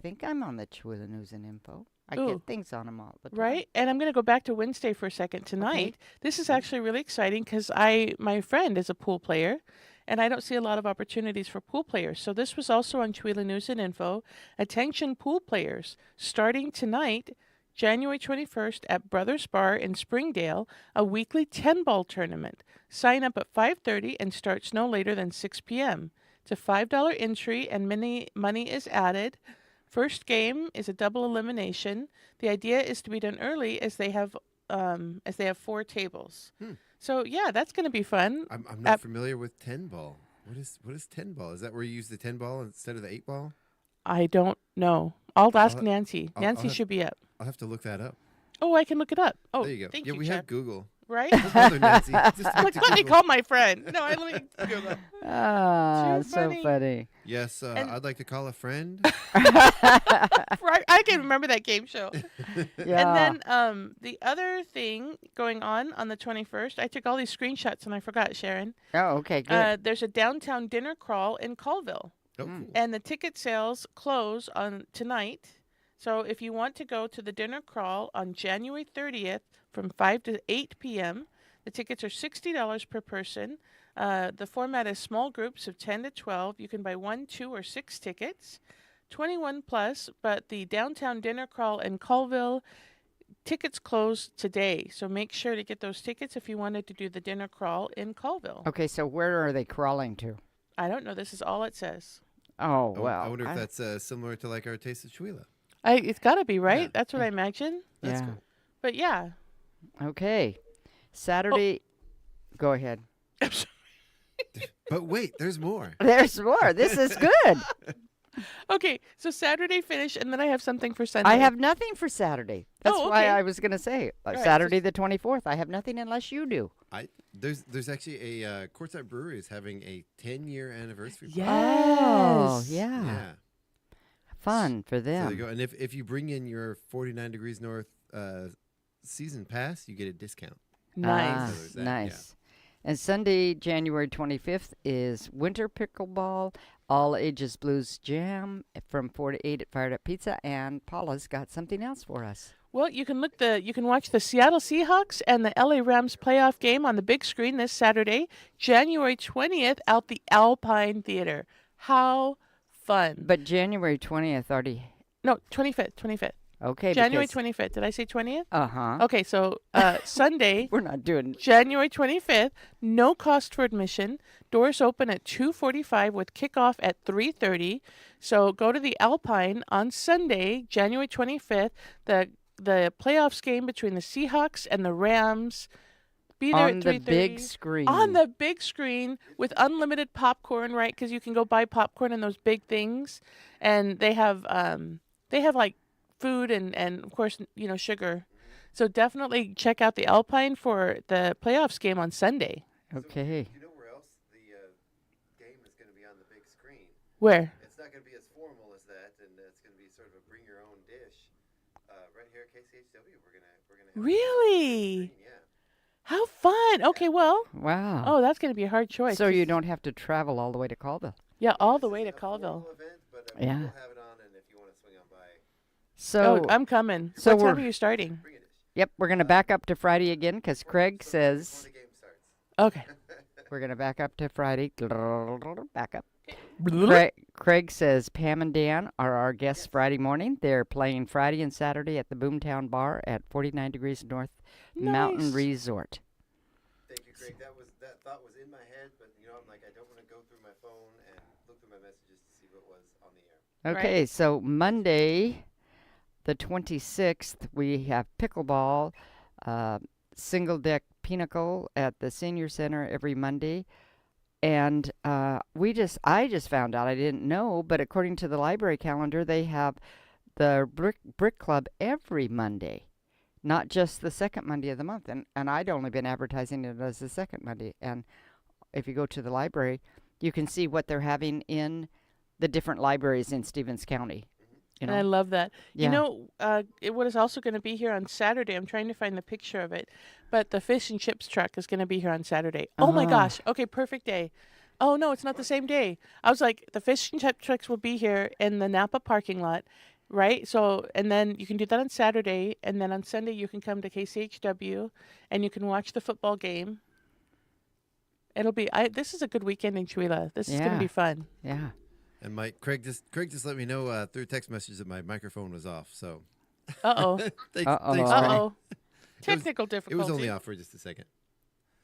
F: think I'm on the Chihuahua News and Info. I
E: Ooh.
F: get things on them all the time.
E: Right, and I'm going to go back to Wednesday for a second tonight. This is actually really exciting because my friend is a pool player, and I don't see a lot of opportunities for pool players. So this was also on Chihuahua News and Info. Attention pool players, starting tonight, January 21st at Brothers Bar in Springdale, a weekly 10-ball tournament. Sign up at 5:30 and starts no later than 6 p.m. It's a $5 entry and money is added. First game is a double elimination. The idea is to be done early as they have 4 tables. So yeah, that's going to be fun.
B: I'm not familiar with 10-ball. What is 10-ball? Is that where you use the 10-ball instead of the 8-ball?
E: I don't know. I'll ask
B: I'll-
E: Nancy.
B: I'll
E: Nancy
B: have-
E: should be up.
B: I'll have to look that up.
E: Oh, I can look it up. Oh,
B: There you go.
E: thank
B: Yeah,
E: you,
B: we
E: Chuck.
B: have Google.
E: Right?
B: Just bother Nancy. Just talk
E: Like,
B: to
E: let me
B: Google.
E: call my friend. No, let me Google.
F: Ah,
E: Too
F: so
E: funny.
F: funny.
B: Yes,
E: And-
B: I'd like to call a friend.
E: Right, I can remember that game show.
F: Yeah.
E: And then the other thing going on the 21st, I took all these screenshots and I forgot, Sharon.
F: Oh, okay, good.
E: There's a downtown dinner crawl in Colville,
B: Oh, cool.
E: and the ticket sales close on tonight. So if you want to go to the dinner crawl on January 30th from 5 to 8 p.m., the tickets are $60 per person. The format is small groups of 10 to 12. You can buy 1, 2, or 6 tickets. 21 plus, but the downtown dinner crawl in Colville tickets close today. So make sure to get those tickets if you wanted to do the dinner crawl in Colville.
F: Okay, so where are they crawling to?
E: I don't know. This is all it says.
F: Oh,
B: Oh,
F: well.
B: I wonder if that's similar to like our Taste of Chihuahua.
E: It's got to be, right?
B: Yeah.
E: That's what I imagine.
B: That's
F: Yeah.
B: cool.
E: But yeah.
F: Okay. Saturday. Go ahead.
B: But wait, there's more.
F: There's more. This is good.
E: Okay, so Saturday finish, and then I have something for Sunday.
F: I have nothing for Saturday. That's
E: Oh,
F: why
E: okay.
F: I was going to say
E: right, so
F: Saturday the 24th. I have nothing unless you do.
B: There's actually a Courtside Brewery is having a 10-year anniversary. party.
F: Oh,
E: Yes.
F: yeah.
B: Yeah.
F: Fun for
B: So there
F: them.
B: you go. And if you bring in your 49 Degrees North season pass, you get a discount.
E: Nice.
F: Ah,
B: So there's that,
F: nice. And Sunday, January 25th is Winter Pickleball, All Ages Blues Jam from 4 to 8 at Fired Up Pizza. And Paula's got something else for us.
E: Well, you can watch the Seattle Seahawks and the LA Rams playoff game on the big screen this Saturday, January 20th, out the Alpine Theater. How fun!
F: But January 20th already.
E: No, 25th.
F: Okay.
E: January
F: because,
E: 25th. Did I say 20th?
F: Uh-huh.
E: Okay, so Sunday,
F: We're not doing.
E: January 25th, no cost for admission. Doors open at 2:45 with kickoff at 3:30. So go to the Alpine on Sunday, January 25th. The playoffs game between the Seahawks and the Rams. Be there
F: On
E: at
F: the
E: 3:30.
F: big screen.
E: On the big screen with unlimited popcorn, right? Because you can go buy popcorn in those big things, and they have like food and of course sugar. So definitely check out the Alpine for the playoffs game on Sunday.
F: Okay.
B: You know where else the game is going to be on the big screen?
E: Where?
B: It's not going to be as formal as that, and it's going to be sort of a bring your own dish. Right here at KCHW, we're gonna have
E: Really?
B: yeah.
E: How fun! Okay, well,
F: Wow.
E: oh, that's going to be a hard choice.
F: So you
E: 'cause-
F: don't have to travel all the way to Colville.
E: Yeah, all the way to
B: It's not a
E: Colville.
B: formal event, but
F: Yeah.
B: we'll have it on, and if you want to swing on by,
F: So,
E: Oh, I'm coming.
F: so
E: What time
F: we're-
E: are you starting?
B: bring a dish.
F: yep, we're going to back up to Friday again because Craig
B: Before
F: says
B: the game starts.
E: Okay.
F: we're going to back up to Friday. Back up. Craig says Pam and Dan are our guests Friday morning. They're playing Friday and Saturday at the Boomtown Bar at 49 Degrees North Mountain Resort.
B: Thank you, Craig. That thought was in my head, but I'm like, I don't want to go through my phone and look through my messages to see what was on the air.
F: Okay, so Monday, the 26th, we have pickleball, single deck pinnacle at the senior center every Monday. And I just found out, I didn't know, but according to the library calendar, they have the Brick Club every Monday, not just the second Monday of the month. And I'd only been advertising it as the second Monday. And if you go to the library, you can see what they're having in the different libraries in Stevens County.
E: And I love that.
F: Yeah.
E: What is also going to be here on Saturday, I'm trying to find the picture of it, but the fish and chips truck is going to be here on Saturday. Oh, my gosh. Okay, perfect day. Oh, no, it's not the same day. I was like, the fish and chip trucks will be here in the Napa parking lot, right? So, and then you can do that on Saturday, and then on Sunday you can come to KCHW, and you can watch the football game. It'll be, this is a good weekend in Chewila. This is going to be fun.
F: Yeah.
B: And Craig just let me know through text message that my microphone was off. So.
E: Uh-oh.
B: Thanks,
E: Uh-oh. Technical difficulty.
B: It was only off for just a second.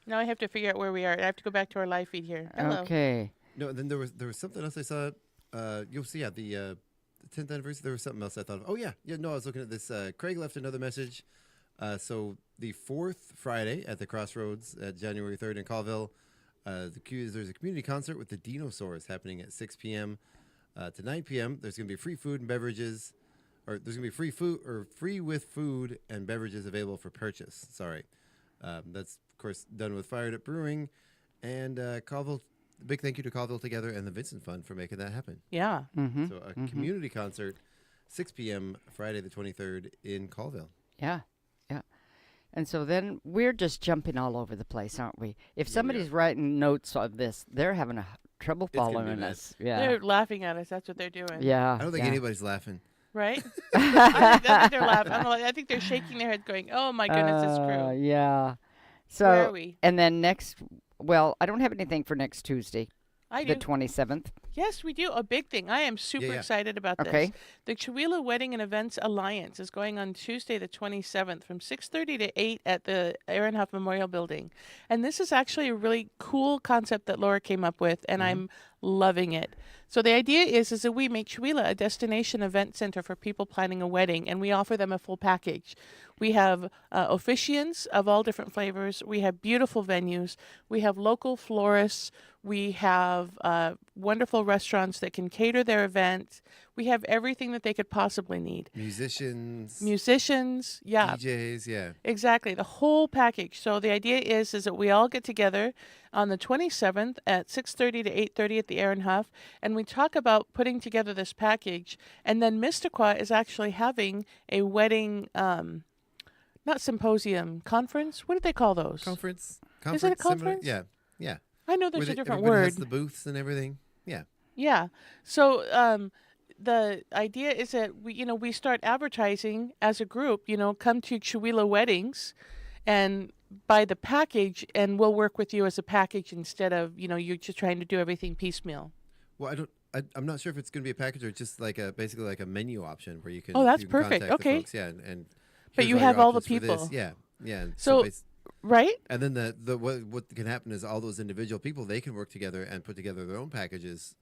E: Now I have to figure out where we are. I have to go back to our live feed here. Hello.
F: Okay.
B: No, and then there was something else I saw. You'll see the 10th anniversary. There was something else I thought of. Oh yeah. No, I was looking at this. Craig left another message. So the fourth Friday at the Crossroads at January 3rd in Colville. There's a community concert with the Dinosaurs happening at 6 p.m. To 9 p.m. There's going to be free food and beverages, or there's going to be free with food and beverages available for purchase. Sorry, that's of course done with Fired Up Brewing, and Colville. Big thank you to Colville Together and the Vincent Fund for making that happen.
E: Yeah.
F: Mm-hmm.
B: So a community concert, 6 p.m. Friday the 23rd in Colville.
F: Yeah. And so then we're just jumping all over the place, aren't we? If somebody's writing notes on this, they're having trouble following us. Yeah.
E: They're laughing at us. That's what they're doing.
F: Yeah.
B: I don't think anybody's laughing.
E: Right? I think they're laughing. I think they're shaking their heads going, oh, my goodness, this crew.
F: Yeah. So,
E: where are we?
F: And then I don't have anything for next Tuesday.
E: I
F: the
E: do.
F: 27th.
E: Yes, we do. A big thing. I am super excited about this.
F: Okay.
E: The Chewila Wedding and Events Alliance is going on Tuesday the 27th from 6:30 to 8 at the Aaron Huff Memorial Building. And this is actually a really cool concept that Laura came up with, and I'm loving it. So the idea is that we make Chewila a destination event center for people planning a wedding, and we offer them a full package. We have officiants of all different flavors. We have beautiful venues. We have local florists. We have wonderful restaurants that can cater their event. We have everything that they could possibly need.
B: Musicians,
E: yeah.
B: DJs, yeah.
E: Exactly, the whole package. So the idea is that we all get together on the 27th at 6:30 to 8:30 at the Aaron Huff, and we talk about putting together this package. And then Mistaqua is actually having a wedding, not symposium, conference. What do they call those?
B: Conference.
E: Is it a conference?
B: Similar? Yeah.
E: I know there's a different
B: everybody
E: word.
B: has the booths and everything. Yeah.
E: Yeah. So the idea is that we start advertising as a group. Come to Chewila Weddings, and buy the package, and we'll work with you as a package instead of you're just trying to do everything piecemeal.
B: Well, I'm not sure if it's going to be a package or just basically like a menu option where you can.
E: Oh, that's
B: you can
E: perfect.
B: contact the
E: Okay.
B: folks, yeah, and.
E: But you
B: here's
E: have
B: your
E: all the
B: options for this.
E: people.
B: Yeah.
E: So right.
B: And then what can happen is all those individual people, they can work together and put together their own packages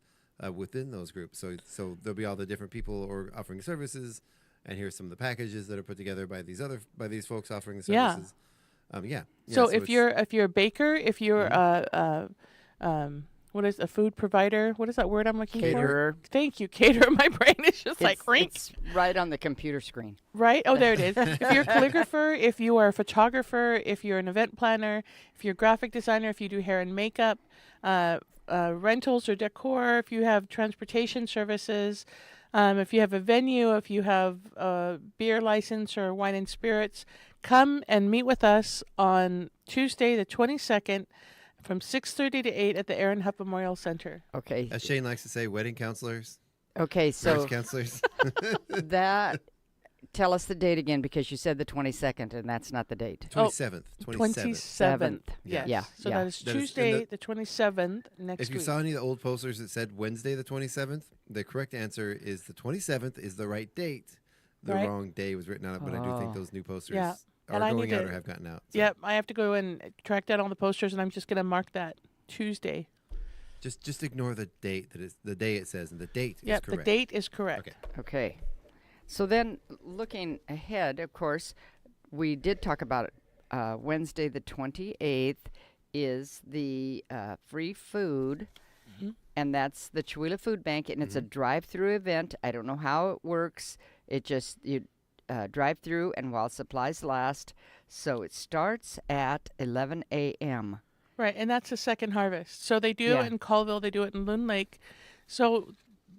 B: within those groups. So there'll be all the different people offering services, and here's some of the packages that are put together by these folks offering the services. Yeah.
E: So if you're a baker, if you're what is a food provider? What is that word I'm looking
F: Caterer.
E: for? Thank you, caterer. My brain is just
F: It's right on the computer screen.
E: Right? Oh, there it is. If you're a calligrapher, if you are a photographer, if you're an event planner, if you're a graphic designer, if you do hair and makeup, rentals or decor, if you have transportation services, if you have a venue, if you have a beer license or wine and spirits, come and meet with us on Tuesday the 22nd from 6:30 to 8 at the Aaron Huff Memorial Center.
F: Okay.
B: As Shane likes to say, wedding counselors.
F: Okay, so
B: Marriage counselors.
F: that tell us the date again, because you said the 22nd, and that's not the date.
B: 27th.
E: 27th.
B: Yeah.
F: Yeah.
E: So that is Tuesday, the 27th next week.
B: If you saw any of the old posters that said Wednesday the 27th, the correct answer is the 27th is the right date. The wrong day was written on it, but I do think those new posters are going out or have gotten out. So.
E: Yep, I have to go and track down all the posters, and I'm just going to mark that Tuesday.
B: Just ignore the date that is the day it says, and the date is correct.
E: Yep, the date is correct.
F: Okay. So then, looking ahead, of course, we did talk about Wednesday the 28th is the free food, and that's the Chihuahua Food Bank, and it's a drive-through event. I don't know how it works. It just, you drive through, and while supplies last. So it starts at 11 a.m.
E: Right, and that's the second harvest. So they do it in Colville, they do it in Loon Lake. So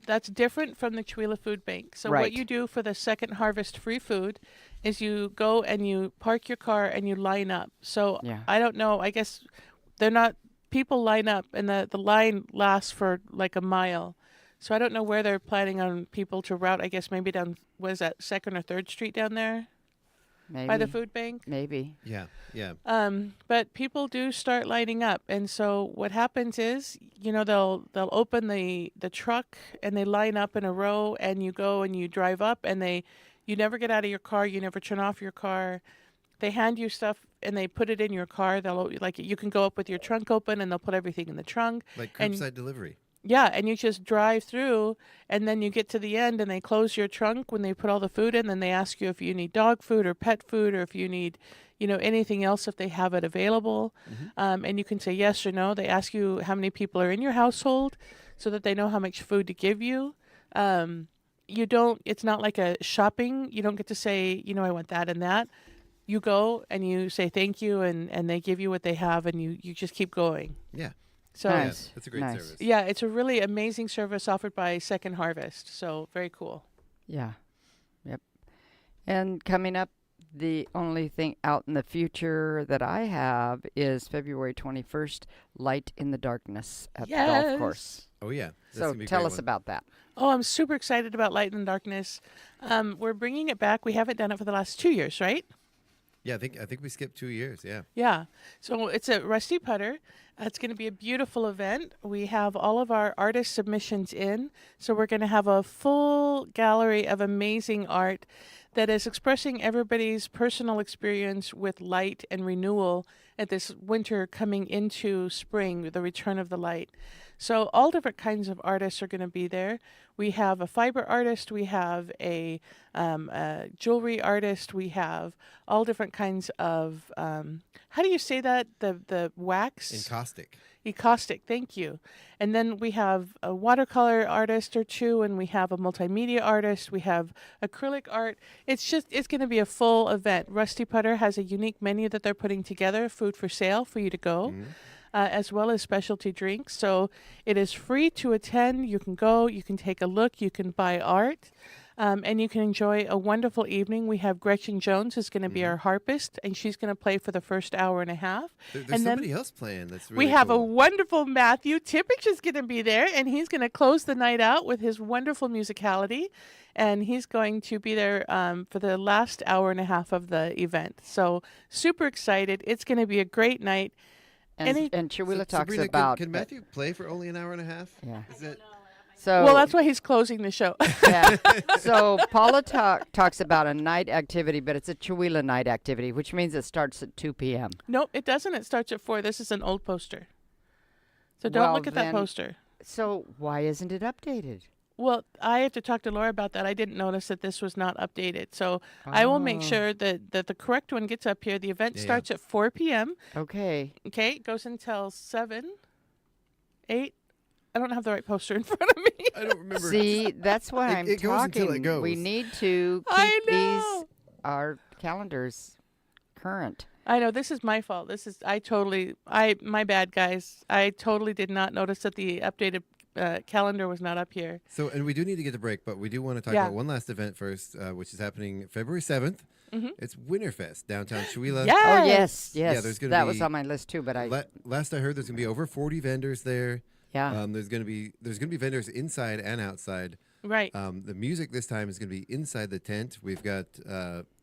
E: that's different from the Chihuahua Food Bank. So what you do for the second harvest free food is you go and you park your car and you line up. So I don't know, I guess people line up, and the line lasts for like a mile. So I don't know where they're planning on people to route. I guess maybe down, what is that, 2nd or 3rd Street down there?
F: Maybe.
E: By the food bank?
F: Maybe.
B: Yeah.
E: But people do start lining up. And so what happens is, they'll open the truck and they line up in a row, and you go and you drive up, and you never get out of your car. You never turn off your car. They hand you stuff and they put it in your car. You can go up with your trunk open, and they'll put everything in the trunk.
B: Like curbside delivery.
E: Yeah, and you just drive through, and then you get to the end, and they close your trunk when they put all the food in. Then they ask you if you need dog food or pet food, or if you need, anything else, if they have it available. And you can say yes or no. They ask you how many people are in your household, so that they know how much food to give you. It's not like a shopping. You don't get to say, I want that and that. You go and you say thank you, and they give you what they have, and you just keep going.
B: Yeah.
E: So
F: nice.
B: That's a great service.
E: Yeah, it's a really amazing service offered by Second Harvest. So very cool.
F: Yeah. Yep. And coming up, the only thing out in the future that I have is February 21st, Light in the Darkness at the golf course.
B: Oh, yeah.
F: So tell us about that.
E: Oh, I'm super excited about Light in the Darkness. We're bringing it back. We haven't done it for the last 2 years, right?
B: Yeah, I think we skipped 2 years. Yeah.
E: Yeah. So it's a Rusty Putter. It's going to be a beautiful event. We have all of our artist submissions in. So we're going to have a full gallery of amazing art that is expressing everybody's personal experience with light and renewal at this winter coming into spring, the return of the light. So all different kinds of artists are going to be there. We have a fiber artist, we have a jewelry artist, we have all different kinds of, how do you say that? The wax?
B: Encaustic.
E: Encaustic, thank you. And then we have a watercolor artist or two, and we have a multimedia artist, we have acrylic art. It's going to be a full event. Rusty Putter has a unique menu that they're putting together, food for sale for you to go. As well as specialty drinks. So it is free to attend. You can go, you can take a look, you can buy art, and you can enjoy a wonderful evening. We have Gretchen Jones who's going to be our harpist, and she's going to play for the first hour and a half.
B: There's somebody else playing that's really
E: We have
B: cool.
E: a wonderful Matthew Tipich is going to be there, and he's going to close the night out with his wonderful musicality. And he's going to be there for the last hour and a half of the event. So super excited. It's going to be a great night.
F: And Chihuahua talks
B: Sabrina,
F: about...
B: Can Matthew play for only an hour and a half?
F: Yeah.
B: Is it?
F: So,
E: well, that's why he's closing the show.
F: Yeah. So Paula talks about a night activity, but it's a Chihuahua night activity, which means it starts at 2 p.m.
E: No, it doesn't. It starts at 4. This is an old poster. So don't look at that poster.
F: So why isn't it updated?
E: Well, I have to talk to Laura about that. I didn't notice that this was not updated. So I will make sure that the correct one gets up here. The event starts at 4 p.m.
F: Okay.
E: Okay. It goes until 7, 8. I don't have the right poster in front of me.
B: I don't remember.
F: See, that's why I'm
B: it goes
F: talking.
B: until it goes.
F: We need to keep our calendars current.
E: I know this is my fault. My bad, guys. I totally did not notice that the updated calendar was not up here.
B: So, and we do need to get to break, but we do want to talk about one last event first, which is happening February 7th. It's Winterfest, downtown Chihuahua.
E: Yes.
F: Oh, yes.
B: Yeah, there's gonna
F: that
B: be-
F: was on my list, too, but
B: Last I heard, there's going to be over 40 vendors there.
F: Yeah.
B: There's gonna be vendors inside and outside.
E: Right.
B: The music this time is gonna be inside the tent. We've got,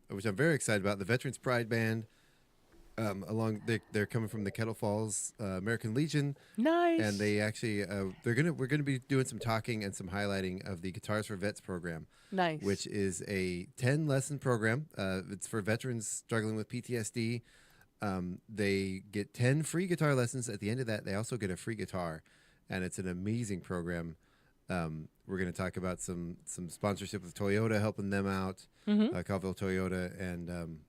B: which I'm very excited about, the Veterans Pride Band. They're coming from the Kettle Falls American Legion.
E: Nice.
B: And they actually we're gonna be doing some talking and some highlighting of the Guitars for Vets program.
E: Nice.
B: Which is a 10-lesson program. It's for veterans struggling with PTSD. They get 10 free guitar lessons. At the end of that, they also get a free guitar, and it's an amazing program. We're going to talk about some sponsorship with Toyota, helping them out, Colville Toyota, and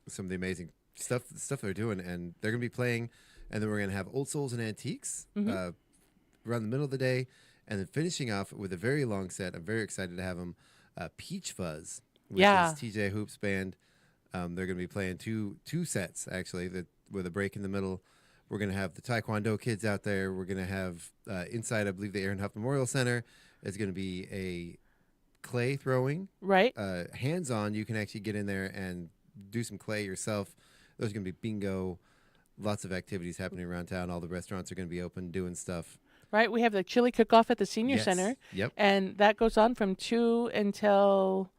B: some of the amazing stuff they're doing. And they're going to be playing, and then we're going to have Old Souls and Antiques around the middle of the day, and then finishing off with a very long set. I'm very excited to have them. Peach Fuzz, which is TJ Hoop's band. They're going to be playing two sets, actually, with a break in the middle. We're going to have the Taekwondo kids out there. We're going to have inside, I believe, the Aaron Huff Memorial Center is going to be a clay throwing.
E: Right.
B: Hands-on, you can actually get in there and do some clay yourself. There's going to be bingo, lots of activities happening around town. All the restaurants are going to be open doing stuff.
E: Right. We have the chili cook-off at the senior center.
B: Yep.
E: And that goes on from 2 until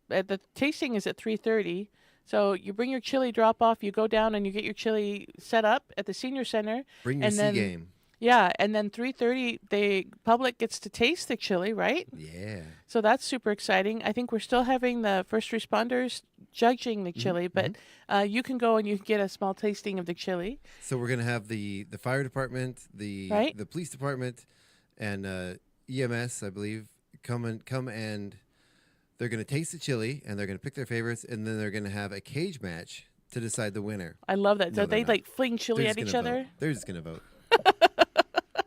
E: the tasting is at 3:30. So you bring your chili drop-off, you go down and you get your chili set up at the senior center.
B: Bring your C game.
E: Yeah, and then 3:30, the public gets to taste the chili, right?
B: Yeah.
E: So that's super exciting. I think we're still having the first responders judging the chili, but you can go and you can get a small tasting of the chili.
B: So we're going to have the fire department, the police department, and EMS, I believe, come and they're going to taste the chili, and they're going to pick their favorites, and then they're going to have a cage match to decide the winner.
E: I love that.
B: No,
E: So they
B: not.
E: like fling chili
B: They're
E: at
B: just
E: each
B: gonna
E: other.
B: vote. They're just going to vote.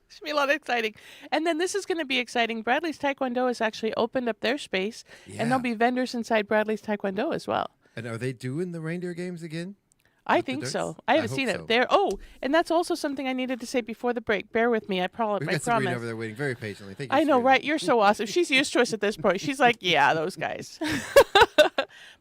E: Should be a lot of exciting. And then this is going to be exciting. Bradley's Taekwondo has actually opened up their space, and there'll be vendors inside Bradley's Taekwondo as well.
B: And are they doing the reindeer games again?
E: I
B: With the
E: think so.
B: darts?
E: I haven't
B: hope
E: seen
B: so.
E: it. There. Oh, and that's also something I needed to say before the break. Bear with me. I
B: We've
E: promise.
B: got Sabrina over there waiting very patiently. Thank you,
E: I know,
B: Sabrina.
E: right? You're so awesome. She's used to us at this point. She's like, yeah, those guys.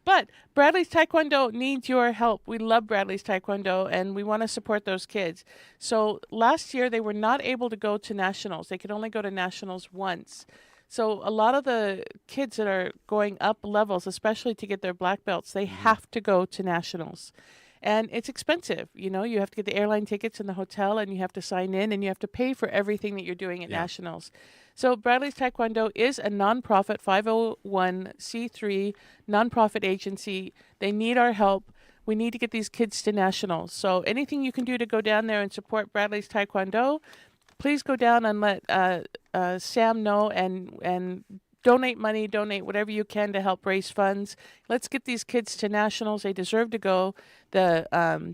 E: But Bradley's Taekwondo needs your help. We love Bradley's Taekwondo, and we want to support those kids. So last year, they were not able to go to nationals. They could only go to nationals once. So a lot of the kids that are going up levels, especially to get their black belts, they have to go to nationals. And it's expensive. You know, you have to get the airline tickets and the hotel, and you have to sign in, and you have to pay for everything that you're doing at nationals. So Bradley's Taekwondo is a nonprofit 501c3 nonprofit agency. They need our help. We need to get these kids to nationals. So anything you can do to go down there and support Bradley's Taekwondo, please go down and let Sam know and donate money, donate whatever you can to help raise funds. Let's get these kids to nationals. They deserve to go. The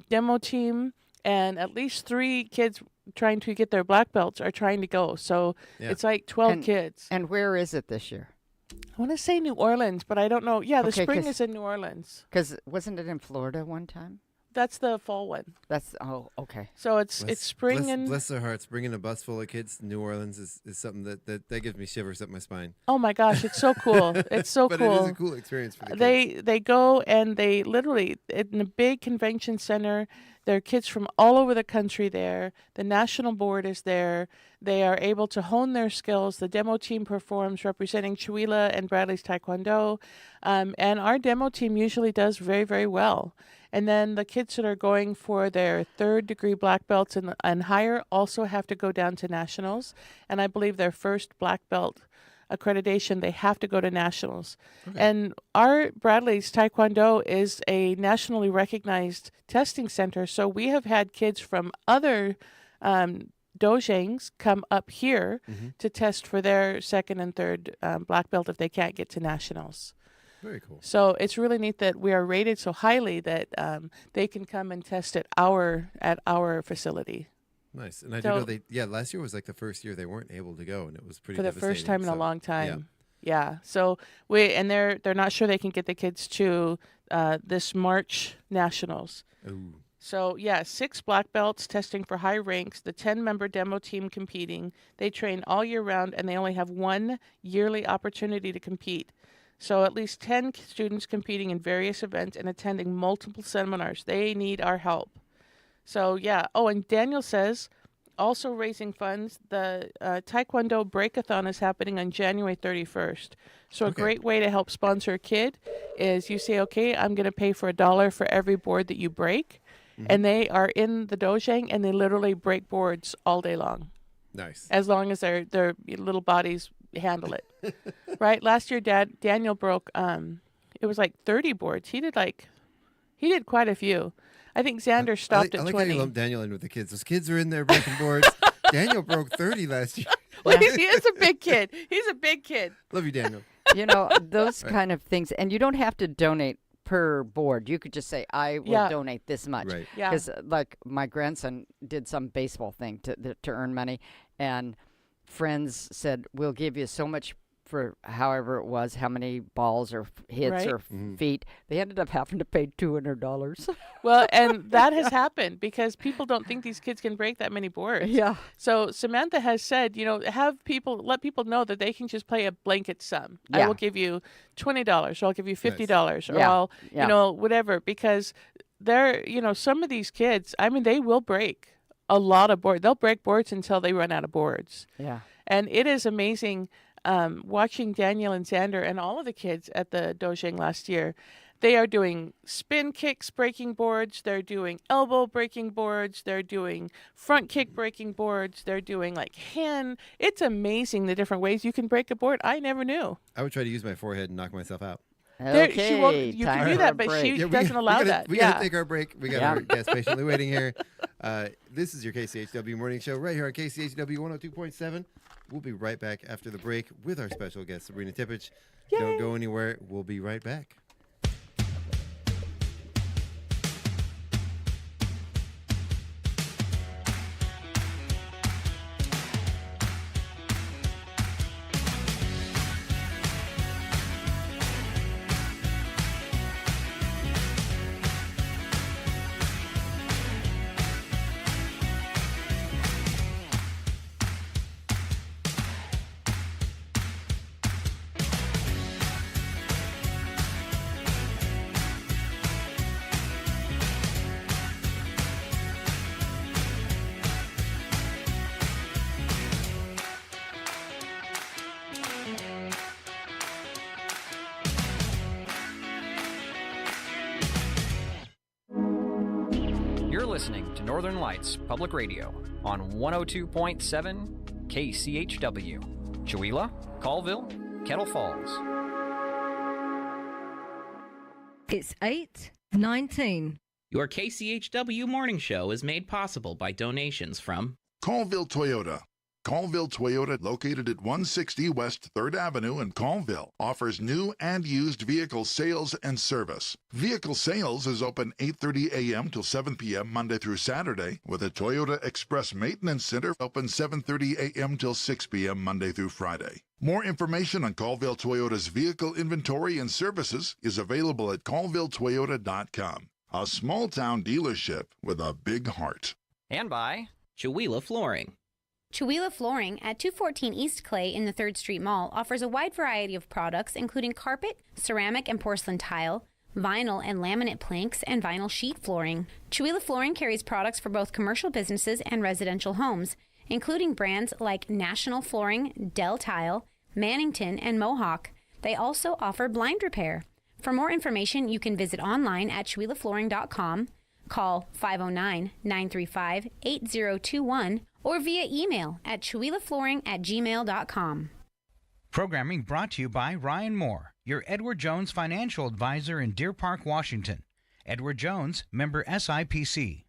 E: demo team and at least 3 kids trying to get their black belts are trying to go. So it's like 12 kids.
F: And where is it this year?
E: I want to say New Orleans, but I don't know. Yeah, the
F: Okay,
E: spring
F: 'cause-
E: is in New Orleans.
F: Because wasn't it in Florida one time?
E: That's the fall one.
F: Okay.
E: So it's spring and
B: bless their hearts. Bringing a bus full of kids to New Orleans is something that gives me shivers up my spine.
E: oh my gosh, it's so cool. It's so
B: But
E: cool.
B: it is a cool experience for the kids.
E: They go and they literally in a big convention center. There are kids from all over the country there. The national board is there. They are able to hone their skills. The demo team performs representing Chihuahua and Bradley's Taekwondo. And our demo team usually does very, very well. And then the kids that are going for their 3rd degree black belts and higher also have to go down to nationals. And I believe their first black belt accreditation, they have to go to nationals. Okay. And our Bradley's Taekwondo is a nationally recognized testing center. So we have had kids from other dojangs come up here to test for their 2nd and 3rd black belt if they can't get to nationals.
B: Very cool.
E: So it's really neat that we are rated so highly that they can come and test at our facility.
B: Nice. And I do know last year was like the first year they weren't able to go, and it was pretty
E: for the first time in a long time.
B: Yeah.
E: So they're not sure they can get the kids to this March nationals.
B: Ooh.
E: So 6 black belts testing for high ranks, the 10-member demo team competing. They train all year round, and they only have 1 yearly opportunity to compete. So at least 10 students competing in various events and attending multiple seminars. They need our help. So, Oh, and Daniel says also raising funds. The Taekwondo Breakathon is happening on January 31st. So a great way to help sponsor a kid is you say, okay, I'm going to pay for $1 for every board that you break. And they are in the dojang, and they literally break boards all day long.
B: Nice.
E: As long as their little bodies handle it. Right? Last year, Daniel broke, it was like 30 boards. He did quite a few. I think Xander stopped at 20.
B: I like how you lump Daniel in with the kids. Those kids are in there breaking boards. Daniel broke 30 last year.
E: Well, he is a big kid. He's a big kid.
B: Love you, Daniel.
F: Those kind of things. And you don't have to donate per board. You could just say, I will donate this much.
B: Right.
E: Yeah.
F: Because like my grandson did some baseball thing to earn money, and friends said, we'll give you so much for however it was, how many balls or hits or feet. They ended up having to pay $200.
E: Well, and that has happened because people don't think these kids can break that many boards.
F: Yeah.
E: So Samantha has said, let people know that they can just play a blanket sum.
F: Yeah.
E: I will give you $20, or I'll give you $50, or I'll, whatever, because they're, some of these kids, I mean, they will break a lot of boards. They'll break boards until they run out of boards.
F: Yeah.
E: And it is amazing watching Daniel and Xander and all of the kids at the dojang last year. They are doing spin kicks breaking boards. They're doing elbow breaking boards. They're doing front kick breaking boards. They're doing hand. It's amazing the different ways you can break a board. I never knew.
B: I would try to use my forehead and knock myself out.
F: Okay,
E: you can do that, but she doesn't allow that.
B: We got to take our break. We got our guests patiently waiting here. This is your KCHW Morning Show right here on KCHW 102.7. We'll be right back after the break with our special guest, Sabrina Tipich.
E: Yay.
B: Don't go anywhere. We'll be right back.
G: You're listening to Northern Lights Public Radio on 102.7 KCHW. Chewelah, Colville, Kettle Falls.
H: It's 8:19.
I: Your KCHW Morning Show is made possible by donations from
D: Colville Toyota. Colville Toyota, located at 160 West 3rd Avenue in Colville, offers new and used vehicle sales and service. Vehicle sales is open 8:30 a.m. till 7 p.m. Monday through Saturday, with a Toyota Express Maintenance Center open 7:30 a.m. till 6 p.m. Monday through Friday. More information on Colville Toyota's vehicle inventory and services is available at colvilletoyota.com. A small-town dealership with a big heart.
G: And by
I: Chewelah Flooring.
A: Chewelah Flooring at 214 East Clay in the 3rd Street Mall offers a wide variety of products, including carpet, ceramic and porcelain tile, vinyl and laminate planks, and vinyl sheet flooring. Chewelah Flooring carries products for both commercial businesses and residential homes, including brands like National Flooring, Del Tile, Mannington, and Mohawk. They also offer blind repair. For more information, you can visit online at ChewelahFlooring.com, call 509-935-8021, or via email at ChewelahFlooring@gmail.com.
J: Programming brought to you by Ryan Moore, your Edward Jones financial advisor in Deer Park, Washington. Edward Jones, member SIPC.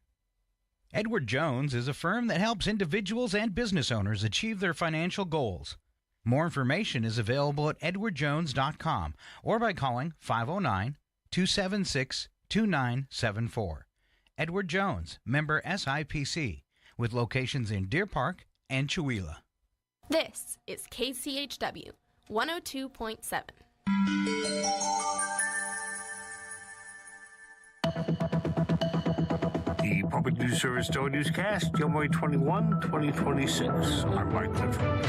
J: Edward Jones is a firm that helps individuals and business owners achieve their financial goals. More information is available at edwardjones.com or by calling 509-276-2974. Edward Jones, member SIPC, with locations in Deer Park and Chewelah.
C: This is KCHW 102.7.
K: The Public News Service Daily Newscast, January 21, 2026. I'm Mike Clifford.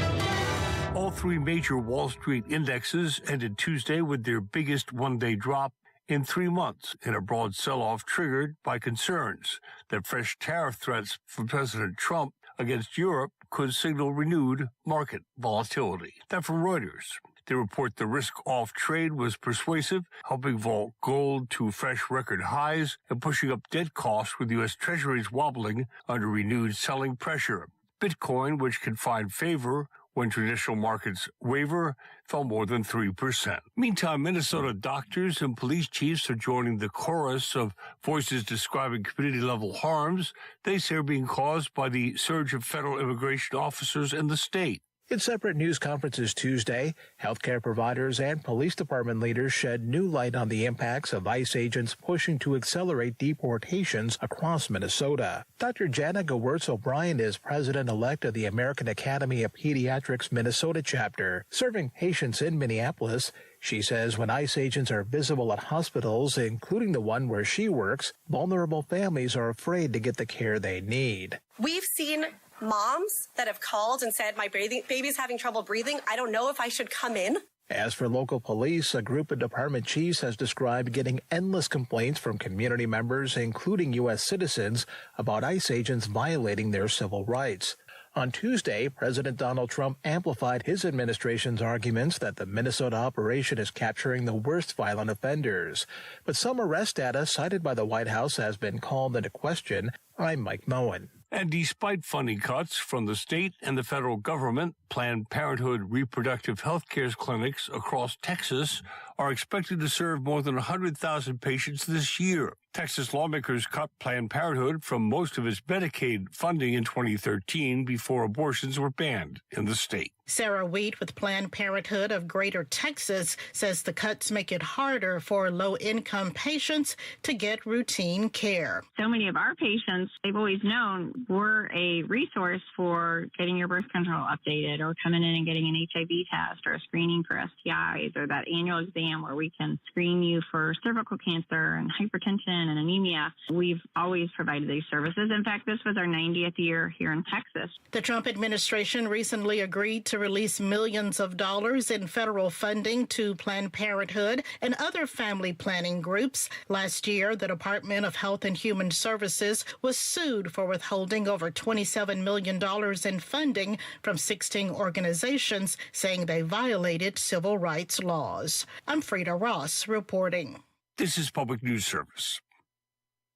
K: All three major Wall Street indexes ended Tuesday with their biggest one-day drop in 3 months in a broad sell-off triggered by concerns that fresh tariff threats from President Trump against Europe could signal renewed market volatility. That from Reuters. They report the risk-off trade was persuasive, helping vault gold to fresh record highs and pushing up debt costs with U.S. Treasuries wobbling under renewed selling pressure. Bitcoin, which can find favor when traditional markets waver, fell more than 3%. Meantime, Minnesota doctors and police chiefs are joining the chorus of voices describing community-level harms they say are being caused by the surge of federal immigration officers in the state.
L: In separate news conferences Tuesday, healthcare providers and police department leaders shed new light on the impacts of ICE agents pushing to accelerate deportations across Minnesota. Dr. Jana Gewurz-O'Brien is president-elect of the American Academy of Pediatrics Minnesota chapter. Serving patients in Minneapolis, she says when ICE agents are visible at hospitals, including the one where she works, vulnerable families are afraid to get the care they need.
M: We've seen moms that have called and said, my baby's having trouble breathing. I don't know if I should come in.
L: As for local police, a group of department chiefs has described getting endless complaints from community members, including U.S. citizens, about ICE agents violating their civil rights. On Tuesday, President Donald Trump amplified his administration's arguments that the Minnesota operation is capturing the worst violent offenders. But some arrest data cited by the White House has been called into question. I'm Mike Moen.
K: And despite funding cuts from the state and the federal government, Planned Parenthood reproductive health care clinics across Texas are expected to serve more than 100,000 patients this year. Texas lawmakers cut Planned Parenthood from most of its Medicaid funding in 2013 before abortions were banned in the state.
N: Sarah Wheat with Planned Parenthood of Greater Texas says the cuts make it harder for low-income patients to get routine care.
O: So many of our patients, they've always known we're a resource for getting your birth control updated or coming in and getting an HIV test or a screening for STIs or that annual exam where we can screen you for cervical cancer and hypertension and anemia. We've always provided these services. In fact, this was our 90th year here in Texas.
N: The Trump administration recently agreed to release millions of dollars in federal funding to Planned Parenthood and other family planning groups. Last year, the Department of Health and Human Services was sued for withholding over $27 million in funding from 16 organizations, saying they violated civil rights laws. I'm Frida Ross reporting.
K: This is Public News Service.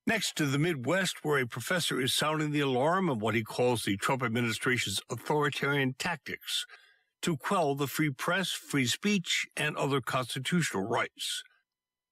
K: Next to the Midwest, where a professor is sounding the alarm on what he calls the Trump administration's authoritarian tactics to quell the free press, free speech, and other constitutional rights.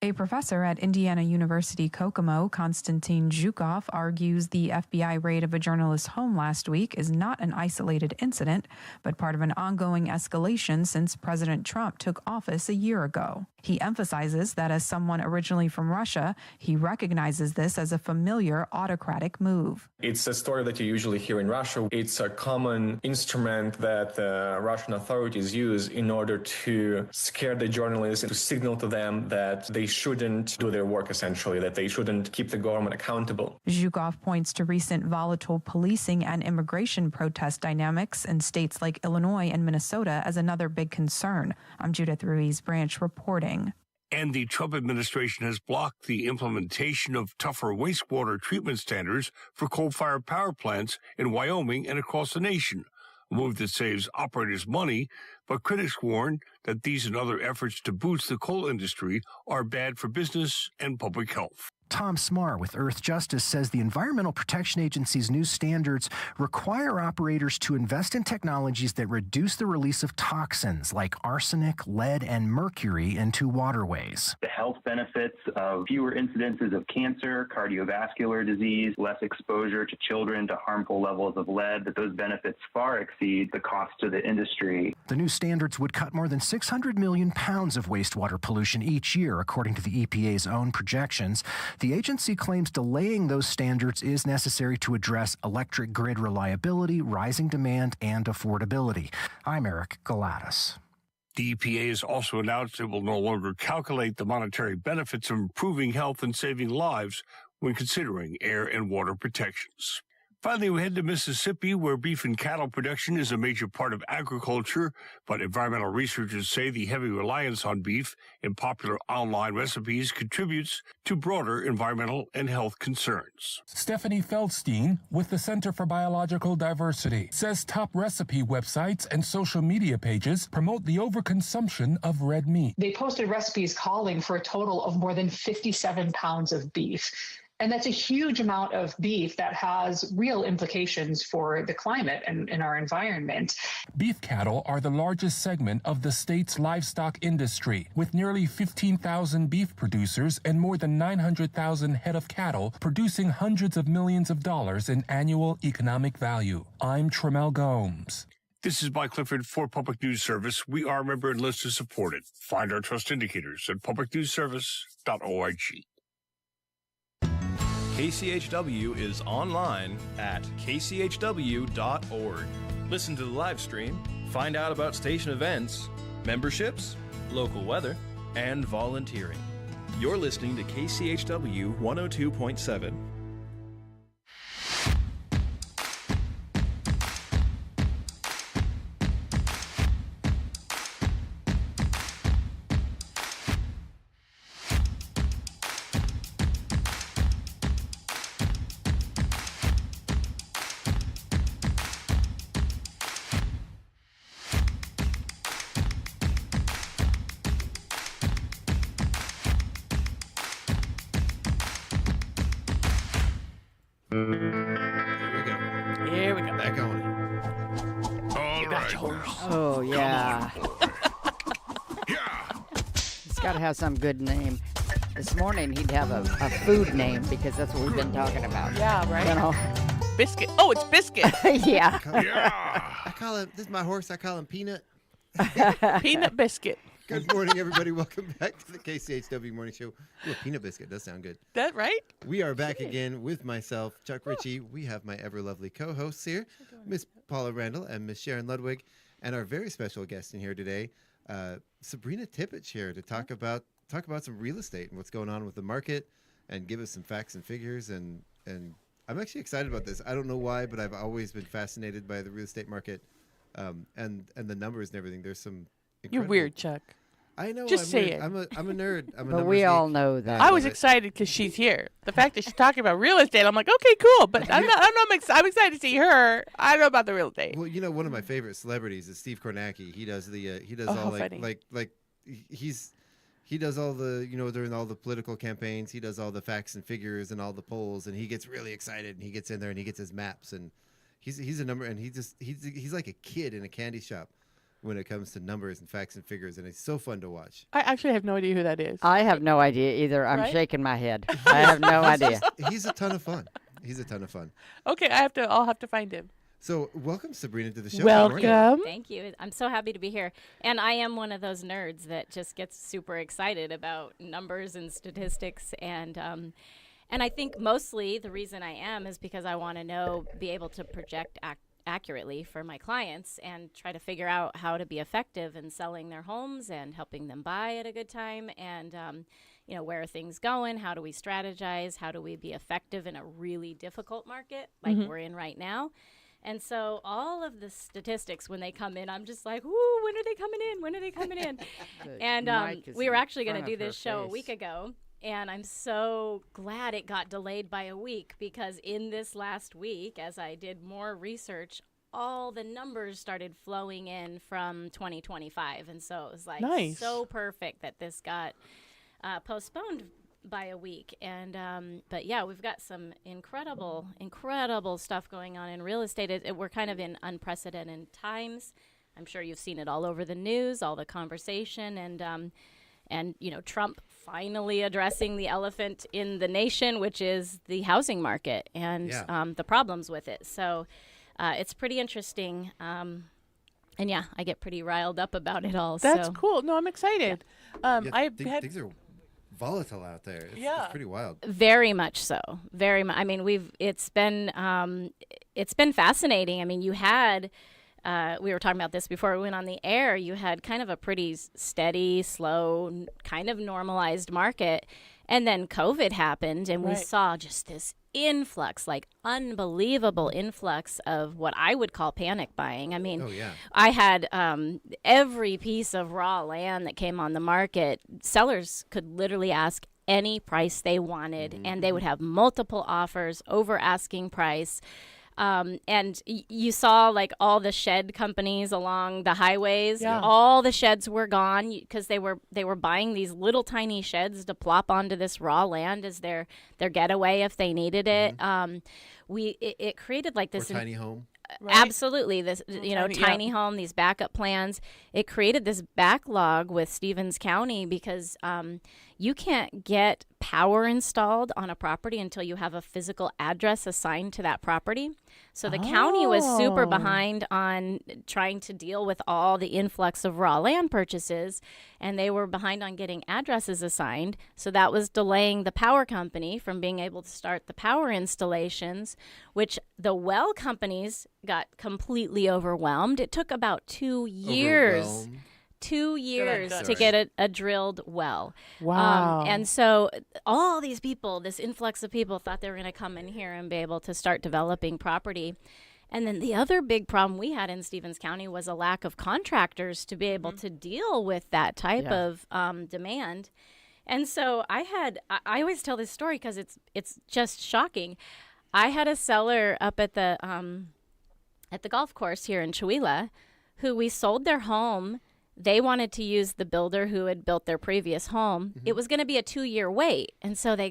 P: A professor at Indiana University Kokomo, Konstantin Zhukov, argues the FBI raid of a journalist's home last week is not an isolated incident, but part of an ongoing escalation since President Trump took office a year ago. He emphasizes that as someone originally from Russia, he recognizes this as a familiar autocratic move.
Q: It's a story that you usually hear in Russia. It's a common instrument that Russian authorities use in order to scare the journalists and to signal to them that they shouldn't do their work, essentially, that they shouldn't keep the government accountable.
P: Zhukov points to recent volatile policing and immigration protest dynamics in states like Illinois and Minnesota as another big concern. I'm Judith Ruiz-Branch reporting.
K: And the Trump administration has blocked the implementation of tougher wastewater treatment standards for coal-fired power plants in Wyoming and across the nation, a move that saves operators money, but critics warn that these and other efforts to boost the coal industry are bad for business and public health.
R: Tom Smar with Earth Justice says the Environmental Protection Agency's new standards require operators to invest in technologies that reduce the release of toxins like arsenic, lead, and mercury into waterways.
S: The health benefits of fewer incidences of cancer, cardiovascular disease, less exposure to children to harmful levels of lead, that those benefits far exceed the cost to the industry.
R: The new standards would cut more than 600 million pounds of wastewater pollution each year, according to the EPA's own projections. The agency claims delaying those standards is necessary to address electric grid reliability, rising demand, and affordability. I'm Eric Galatas.
K: The EPA has also announced it will no longer calculate the monetary benefits of improving health and saving lives when considering air and water protections. Finally, we head to Mississippi, where beef and cattle production is a major part of agriculture, but environmental researchers say the heavy reliance on beef in popular online recipes contributes to broader environmental and health concerns.
T: Stephanie Feldstein with the Center for Biological Diversity says top recipe websites and social media pages promote the overconsumption of red meat.
U: They posted recipes calling for a total of more than 57 pounds of beef. And that's a huge amount of beef that has real implications for the climate and our environment.
T: Beef cattle are the largest segment of the state's livestock industry, with nearly 15,000 beef producers and more than 900,000 head of cattle producing hundreds of millions of dollars in annual economic value. I'm Tremel Gomes.
K: This is Mike Clifford for Public News Service. We are member and listener supported. Find our trust indicators at publicnewsservice.org.
V: KCHW is online at kchw.org. Listen to the live stream, find out about station events, memberships, local weather, and volunteering. You're listening to KCHW 102.7.
E: Here we go.
B: Back on it.
K: All right.
F: Oh, yeah. He's got to have some good name. This morning he'd have a food name because that's what we've been talking about.
E: Yeah, right?
F: You know?
E: Biscuit. Oh, it's Biscuit.
F: Yeah.
B: I call him, this is my horse, I call him Peanut.
E: Peanut Biscuit.
B: Good morning, everybody. Welcome back to the KCHW Morning Show. Ooh, a peanut biscuit does sound good.
E: That right?
B: We are back again with myself, Chuck Ritchie. We have my ever-lovely co-hosts here, Miss Paula Randall and Miss Sharon Ludwig, and our very special guest in here today, Sabrina Tipich, here to talk about some real estate and what's going on with the market and give us some facts and figures. And I'm actually excited about this. I don't know why, but I've always been fascinated by the real estate market and the numbers and everything. There's some
E: You're weird, Chuck.
B: I know.
E: Just say it.
B: I'm a nerd. I'm a
F: But
B: numbers
F: we all
B: geek.
F: know that.
E: I was excited because she's here. The fact that she's talking about real estate, I'm like, okay, cool. But I'm excited to see her. I don't know about the real estate.
B: Well, you know, one of my favorite celebrities is Steve Kornacki. He does
E: Oh,
B: all
E: funny.
B: he does all the, you know, during all the political campaigns, he does all the facts and figures and all the polls, and he gets really excited and he gets in there and he gets his maps, and he's a number, and he's like a kid in a candy shop when it comes to numbers and facts and figures, and it's so fun to watch.
E: I actually have no idea who that is.
F: I have no idea either. I'm
E: Right?
F: shaking my head. I have no idea.
B: He's a ton of fun. He's a ton of fun.
E: Okay, I'll have to find him.
B: So welcome, Sabrina, to the show.
E: Welcome.
W: Thank you. I'm so happy to be here. And I am one of those nerds that just gets super excited about numbers and statistics. And I think mostly the reason I am is because I want to be able to project accurately for my clients and try to figure out how to be effective in selling their homes and helping them buy at a good time. And, where are things going? How do we strategize? How do we be effective in a really difficult market like we're in right now? And so all of the statistics, when they come in, I'm just like, whoo, when are they coming in? When are they coming in? And we were actually going to do this show a week ago, and I'm so glad it got delayed by a week, because in this last week, as I did more research, all the numbers started flowing in from 2025. And so it was like so perfect that this got postponed by a week. And but yeah, we've got some incredible stuff going on in real estate. We're kind of in unprecedented times. I'm sure you've seen it all over the news, all the conversation, and Trump finally addressing the elephant in the nation, which is the housing market and the problems with it. So it's pretty interesting. And yeah, I get pretty riled up about it all.
E: That's
W: so.
E: cool. No, I'm excited.
B: Things are volatile out there. It's pretty wild.
W: Very much so. Very much. I mean, it's been fascinating. I mean, you had we were talking about this before we went on the air. You had kind of a pretty steady, slow, kind of normalized market, and then COVID happened, and we saw just this influx, like unbelievable influx of what I would call panic buying. I mean,
B: Oh, yeah.
W: I had every piece of raw land that came on the market. Sellers could literally ask any price they wanted, and they would have multiple offers over asking price. And you saw like all the shed companies along the highways.
E: Yeah.
W: All the sheds were gone because they were buying these little tiny sheds to plop onto this raw land as their getaway if they needed it. It created like this
B: Or tiny home.
W: Right. Absolutely. This, tiny home, these backup plans. It created this backlog with Stevens County because you can't get power installed on a property until you have a physical address assigned to that property. So the county was super behind on trying to deal with all the influx of raw land purchases, and they were behind on getting addresses assigned. So that was delaying the power company from being able to start the power installations, which the well companies got completely overwhelmed. It took about 2 years. 2 years to get a drilled well.
E: Wow.
W: And so all these people, this influx of people, thought they were going to come in here and be able to start developing property. And then the other big problem we had in Stevens County was a lack of contractors to be able to deal with that type of demand. And so I always tell this story because it's just shocking. I had a seller up at the golf course here in Chewelah who we sold their home. They wanted to use the builder who had built their previous home. It was going to be a 2-year wait. And so they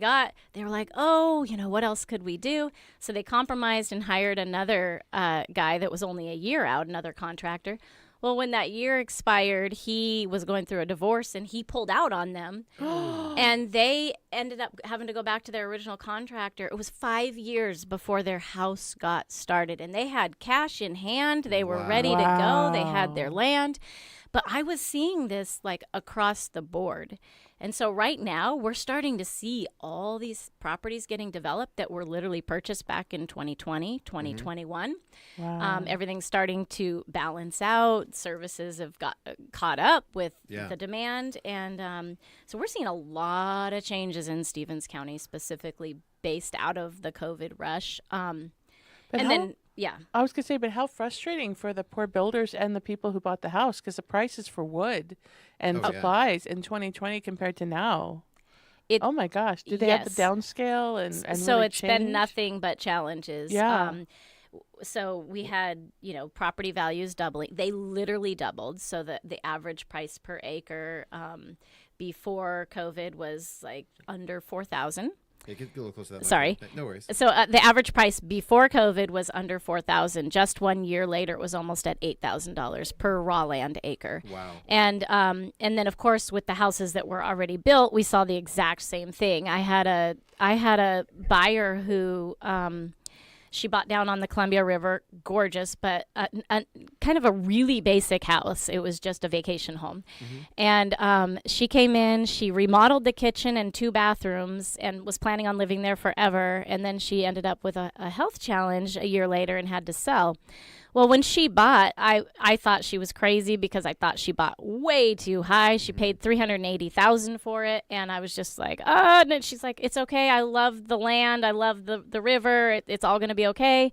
W: were like, oh, what else could we do? So they compromised and hired another guy that was only a year out, another contractor. Well, when that year expired, he was going through a divorce and he pulled out on them. And they ended up having to go back to their original contractor. It was 5 years before their house got started. And they had cash in hand. They were ready to go. They had their land. But I was seeing this like across the board. And so right now we're starting to see all these properties getting developed that were literally purchased back in 2020, 2021.
E: Wow.
W: Everything's starting to balance out. Services have got caught up with the demand. And so we're seeing a lot of changes in Stevens County, specifically based out of the COVID rush.
E: I was going to say, but how frustrating for the poor builders and the people who bought the house, because the prices for wood and supplies in 2020 compared to now. Oh my gosh. Did they have the downscale and
W: so
E: really
W: it's
E: change?
W: been nothing but challenges.
E: Yeah.
W: So we had, property values doubling. They literally doubled. So the average price per acre before COVID was like under $4,000.
B: Yeah, get a little closer to that.
W: Sorry.
B: No worries.
W: So the average price before COVID was under $4,000. Just 1 year later, it was almost at $8,000 per raw land acre.
B: Wow.
W: And then, of course, with the houses that were already built, we saw the exact same thing. I had a buyer who she bought down on the Columbia River, gorgeous, but kind of a really basic house. It was just a vacation home. And she came in, she remodeled the kitchen and 2 bathrooms and was planning on living there forever. And then she ended up with a health challenge a year later and had to sell. Well, when she bought, I thought she was crazy because I thought she bought way too high. She paid $380,000 for it, and I was just like, oh. And then she's like, it's okay. I love the land. I love the river. It's all going to be okay.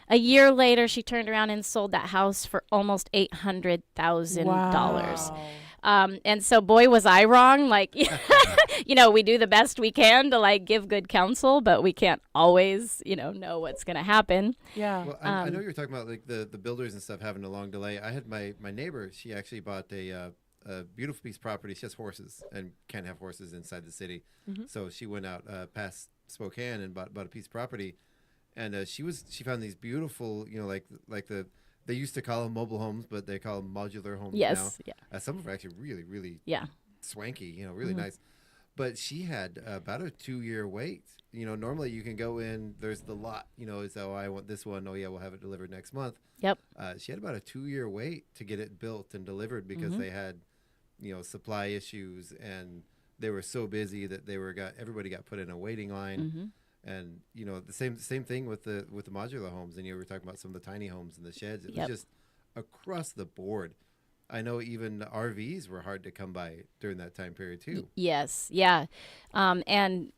W: A year later, she turned around and sold that house for almost $800,000.
E: Wow.
W: And so, boy, was I wrong. Like, we do the best we can to like give good counsel, but we can't always, know what's going to happen.
E: Yeah.
B: Well, I know you're talking about like the builders and stuff having a long delay. I had my neighbor. She actually bought a beautiful piece of property. She has horses and can't have horses inside the city, so she went out past Spokane and bought a piece of property, and she found these beautiful, like they used to call them mobile homes, but they call them modular homes now.
W: Yeah.
B: Some of them are actually really, really swanky, really nice. But she had about a 2-year wait. Normally you can go in, there's the lot, it's, oh, I want this one. Oh, yeah, we'll have it delivered next month.
W: Yep.
B: She had about a 2-year wait to get it built and delivered because they had, supply issues, and they were so busy that everybody got put in a waiting line. And the same thing with the modular homes, and we were talking about some of the tiny homes and the sheds. It was just across the board. I know even RVs were hard to come by during that time period too.
W: Yes, yeah, and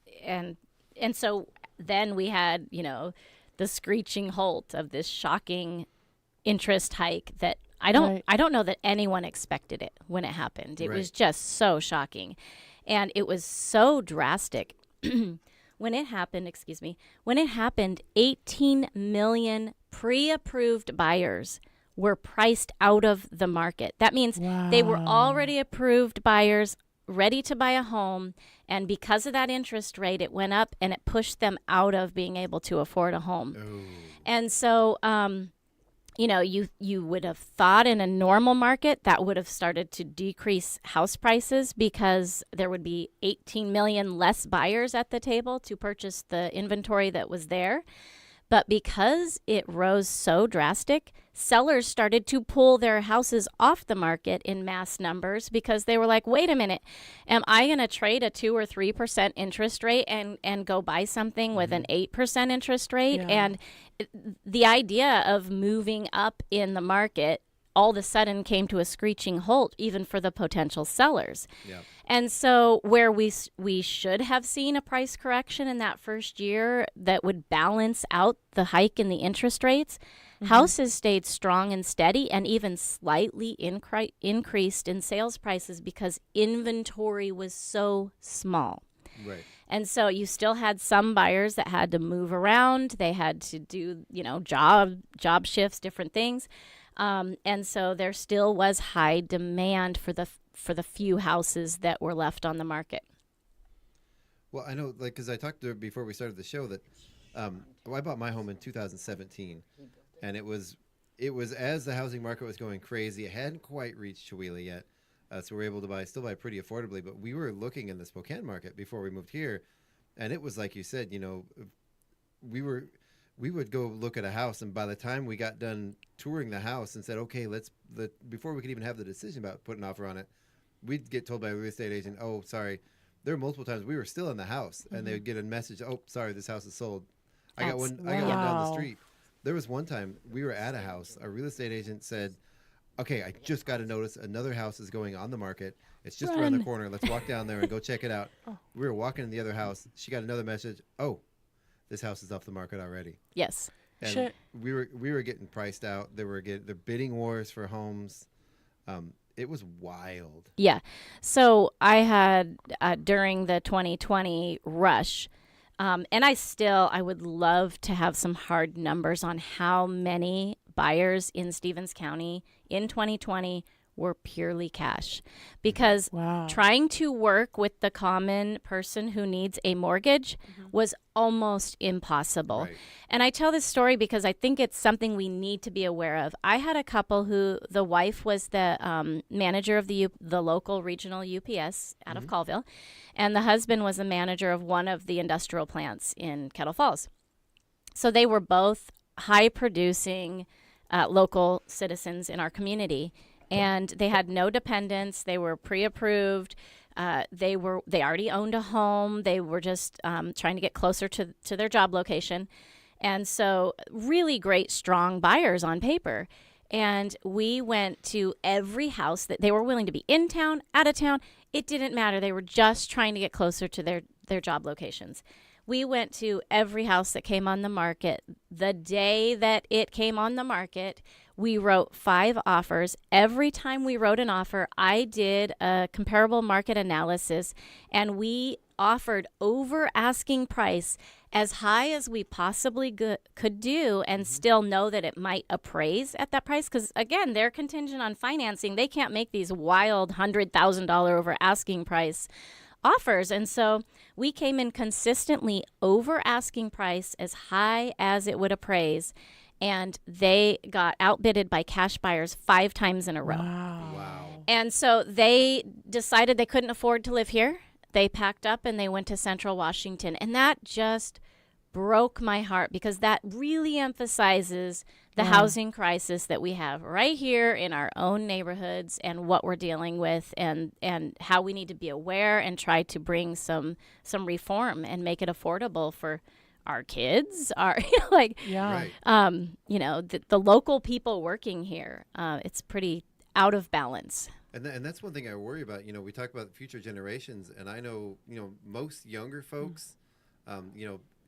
W: so then we had, the screeching halt of this shocking interest hike that I don't know that anyone expected it when it happened. It was just so shocking. And it was so drastic. When it happened, 18 million pre-approved buyers were priced out of the market. That means they were already approved buyers ready to buy a home, and because of that interest rate, it went up and it pushed them out of being able to afford a home. Ooh. And so, you would have thought in a normal market that would have started to decrease house prices because there would be 18 million less buyers at the table to purchase the inventory that was there. But because it rose so drastic, sellers started to pull their houses off the market in mass numbers because they were like, wait a minute, am I going to trade a 2 or 3% interest rate and go buy something with an 8% interest rate? Yeah. And the idea of moving up in the market all of a sudden came to a screeching halt, even for the potential sellers. Yeah. And so where we should have seen a price correction in that first year that would balance out the hike in the interest rates, houses stayed strong and steady and even slightly increased in sales prices because inventory was so small. Right. And so you still had some buyers that had to move around. They had to do, job shifts, different things. And so there still was high demand for the few houses that were left on the market.
B: Well, I know, because I talked to her before we started the show that I bought my home in 2017, and it was as the housing market was going crazy. It hadn't quite reached Chihuahua yet, so we were able to still buy pretty affordably. But we were looking in the Spokane market before we moved here, and it was like you said, we would go look at a house, and by the time we got done touring the house and said, okay, before we could even have the decision about putting an offer on it, we'd get told by a real estate agent, oh, sorry. There were multiple times we were still in the house, and they would get a message, oh, sorry, this house is sold. I got one down the street. There was one time we were at a house. A real estate agent said, okay, I just got a notice. Another house is going on the market. It's just around the corner. Let's walk down there and go check it out. We were walking in the other house. She got another message. Oh, this house is off the market already.
W: Yes.
B: And we were getting priced out. There were the bidding wars for homes. It was wild.
W: Yeah. So I had during the 2020 rush, and I would love to have some hard numbers on how many buyers in Stevens County in 2020 were purely cash, because trying to work with the common person who needs a mortgage was almost impossible. Right. And I tell this story because I think it's something we need to be aware of. I had a couple who the wife was the manager of the local regional UPS out of Colville, and the husband was the manager of one of the industrial plants in Kettle Falls. So they were both high producing local citizens in our community. And they had no dependents. They were pre-approved. They already owned a home. They were just trying to get closer to their job location. And so really great, strong buyers on paper. And we went to every house that they were willing to be in town, out of town. It didn't matter. They were just trying to get closer to their job locations. We went to every house that came on the market. The day that it came on the market, we wrote 5 offers. Every time we wrote an offer, I did a comparable market analysis, and we offered over asking price as high as we possibly could do and still know that it might appraise at that price. Because, again, they're contingent on financing. They can't make these wild $100,000 over asking price offers. And so we came in consistently over asking price as high as it would appraise. And they got outbidded by cash buyers 5 times in a row. Wow. And so they decided they couldn't afford to live here. They packed up and they went to Central Washington. And that just broke my heart, because that really emphasizes the housing crisis that we have right here in our own neighborhoods, and what we're dealing with, and how we need to be aware and try to bring some reform and make it affordable for our kids, the local people working here. It's pretty out of balance.
B: And that's one thing I worry about. We talk about future generations, and I know, most younger folks,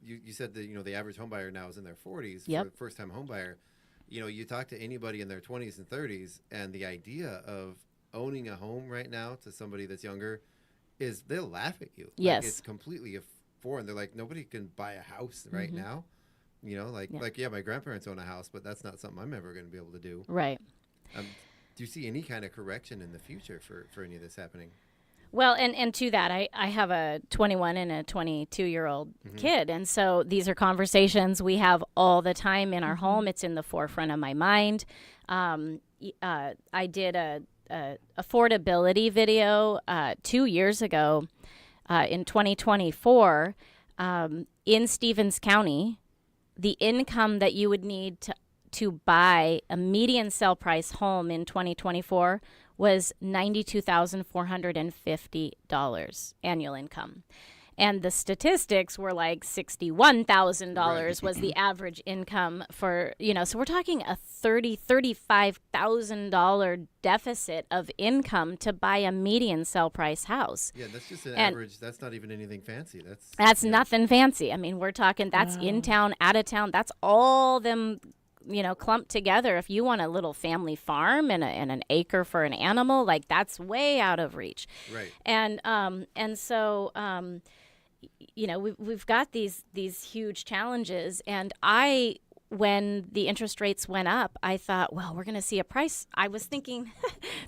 B: you said that, the average home buyer now is in their 40s.
W: Yep.
B: For a first-time home buyer. You talk to anybody in their 20s and 30s, and the idea of owning a home right now to somebody that's younger is they'll laugh at you.
W: Yes.
B: Like, it's completely foreign. They're like, nobody can buy a house right now. My grandparents own a house, but that's not something I'm ever going to be able to do.
W: Right.
B: Do you see any kind of correction in the future for any of this happening?
W: Well, and to that, I have a 21 and a 22-year-old kid. And so these are conversations we have all the time in our home. It's in the forefront of my mind. I did a affordability video 2 years ago in 2024 in Stevens County. The income that you would need to buy a median sale price home in 2024 was $92,450 annual income. And the statistics were like $61,000 was the average income for, so we're talking a $35,000 deficit of income to buy a median sell price house.
B: Yeah, that's just an average. That's not even anything fancy.
W: That's nothing fancy. I mean, we're talking that's in town, out of town. That's all them, clumped together. If you want a little family farm and an acre for an animal, like that's way out of reach.
B: Right.
W: And so we've got these huge challenges. And when the interest rates went up, I thought, well, we're going to see a price. I was thinking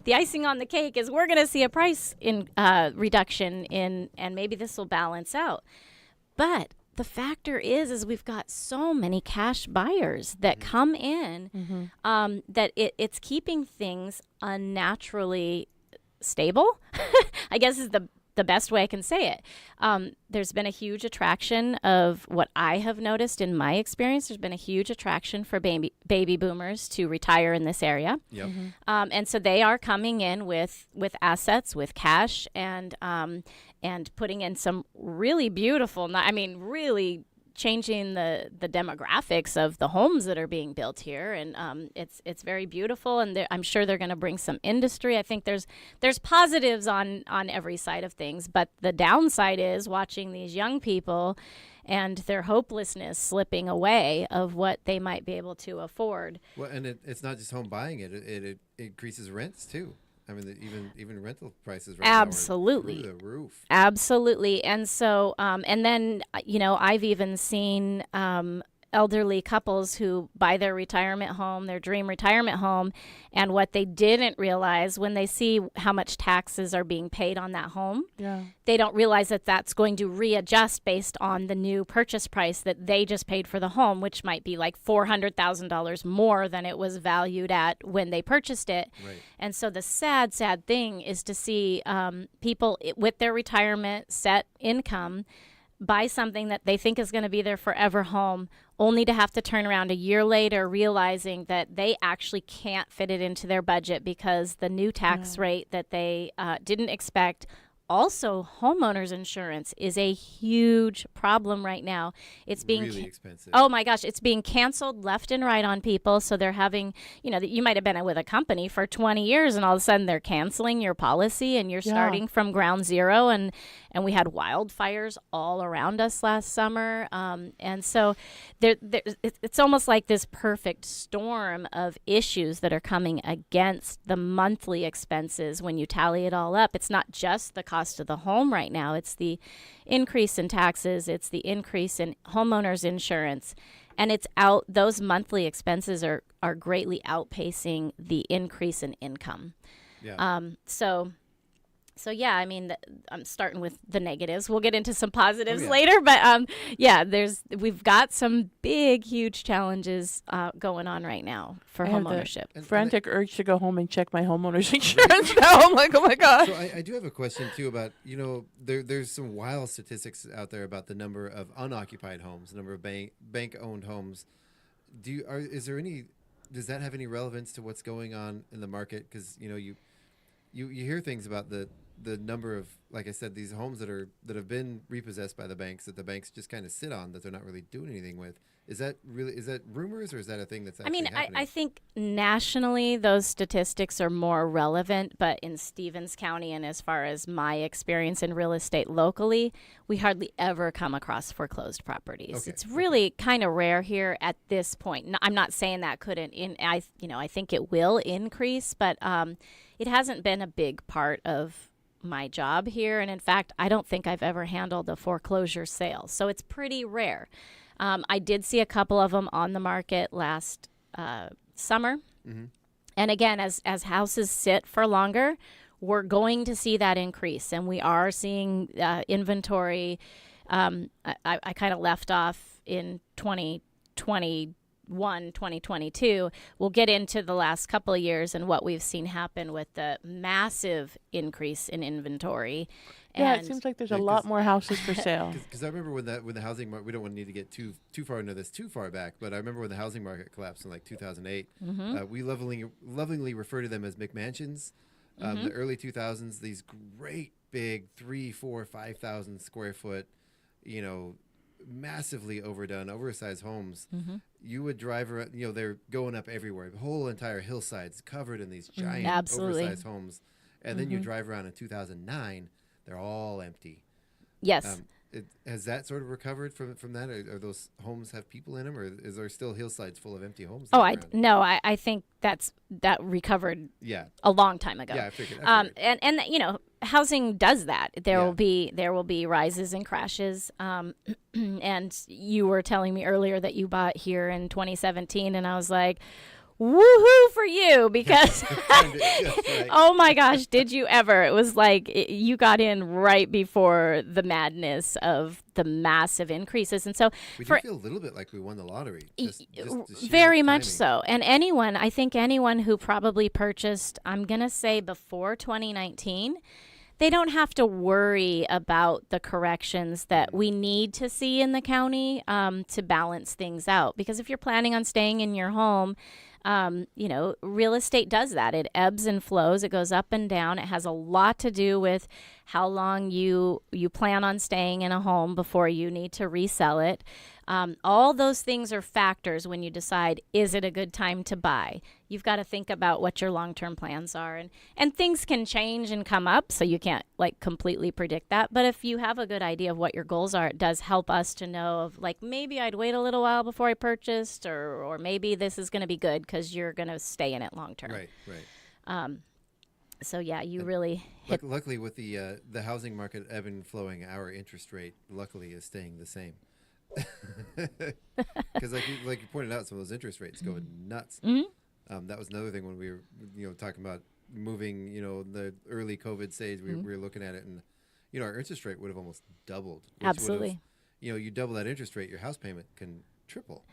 W: the icing on the cake is we're going to see a price reduction and maybe this will balance out. But the factor is we've got so many cash buyers that come in that it's keeping things unnaturally stable, I guess is the best way I can say it. There's been a huge attraction of what I have noticed in my experience. There's been a huge attraction for baby boomers to retire in this area.
B: Yep.
W: And so they are coming in with assets, with cash, and putting in some really beautiful, really changing the demographics of the homes that are being built here, and it's very beautiful, and I'm sure they're going to bring some industry. I think there's positives on every side of things, but the downside is watching these young people and their hopelessness slipping away of what they might be able to afford.
B: Well, and it's not just home buying; it increases rents too. I mean, even rental prices right now are through the roof.
W: Absolutely. And so, and then, I've even seen elderly couples who buy their retirement home, their dream retirement home, and what they didn't realize when they see how much taxes are being paid on that home, they don't realize that that's going to readjust based on the new purchase price that they just paid for the home, which might be like $400,000 more than it was valued at when they purchased it.
B: Right.
W: And so the sad thing is to see people with their retirement set income buy something that they think is going to be their forever home, only to have to turn around a year later realizing that they actually can't fit it into their budget because the new tax rate that they didn't expect. Also, homeowners insurance is a huge problem right now. It's being
B: really expensive.
W: Oh my gosh, it's being canceled left and right on people. So they're having, you might have been with a company for 20 years and all of a sudden they're canceling your policy and you're starting from ground zero. And we had wildfires all around us last summer. And so it's almost like this perfect storm of issues that are coming against the monthly expenses when you tally it all up. It's not just the cost of the home right now. It's the increase in taxes. It's the increase in homeowners insurance. And those monthly expenses are greatly outpacing the increase in income.
B: Yeah.
W: So yeah, I mean, I'm starting with the negatives. We'll get into some positives later, but we've got some big, huge challenges going on right now for homeownership.
E: Frantic urge to go home and check my homeowner's insurance now. I'm like, oh my gosh.
B: So I do have a question too about there's some wild statistics out there about the number of unoccupied homes, the number of bank-owned homes. Does that have any relevance to what's going on in the market? Because you hear things about the the number of, like I said, these homes that have been repossessed by the banks that the banks just kind of sit on that they're not really doing anything with. Is that rumors, or is that a thing that's actually happening?
W: I think nationally those statistics are more relevant, but in Stevens County and as far as my experience in real estate locally, we hardly ever come across foreclosed properties.
B: Okay.
W: It's really kind of rare here at this point. I'm not saying that couldn't I think it will increase, but it hasn't been a big part of my job here, and in fact, I don't think I've ever handled a foreclosure sale. So it's pretty rare. I did see a couple of them on the market last summer. Mm-hmm. And again, as houses sit for longer, we're going to see that increase. And we are seeing inventory. I kind of left off in 2021, 2022. We'll get into the last couple of years and what we've seen happen with the massive increase in inventory.
E: Yeah, it seems like there's a lot more houses for sale.
B: Because I remember when the housing market, we don't want to need to get too far into this too far back, but I remember when the housing market collapsed in like 2008. Mm-hmm. We lovingly refer to them as McMansions. The early 2000s, these great big 3,000, 4,000, 5,000 square foot, massively overdone, oversized homes. Mm-hmm. You would drive around, they're going up everywhere. The whole entire hillsides covered in these giant oversized homes. And then you drive around in 2009, they're all empty.
W: Yes.
B: Has that sort of recovered from that? Are those homes have people in them, or is there still hillsides full of empty homes?
W: I think that recovered a long time ago.
B: Yeah, I figured.
W: And housing does that. There will be rises and crashes. And you were telling me earlier that you bought here in 2017, and I was like, woohoo for you, because oh my gosh, did you ever? It was like you got in right before the madness of the massive increases. And so
B: we do feel a little bit like we won the lottery. Just
W: very much so. And I think anyone who probably purchased, I'm going to say before 2019, they don't have to worry about the corrections that we need to see in the county to balance things out. Because if you're planning on staying in your home, real estate does that. It ebbs and flows. It goes up and down. It has a lot to do with how long you plan on staying in a home before you need to resell it. All those things are factors when you decide, is it a good time to buy? You've got to think about what your long-term plans are. And things can change and come up, so you can't completely predict that. But if you have a good idea of what your goals are, it does help us to know of maybe I'd wait a little while before I purchased, or maybe this is going to be good because you're going to stay in it long-term.
B: Right.
W: So yeah, you really hit.
B: Luckily, with the housing market ebb and flowing, our interest rate luckily is staying the same. Because like you pointed out, some of those interest rates go nuts. Mm-hmm. That was another thing when we were talking about moving. The early COVID stage, we were looking at it, and our interest rate would have almost doubled.
W: Absolutely.
B: You double that interest rate, your house payment can triple.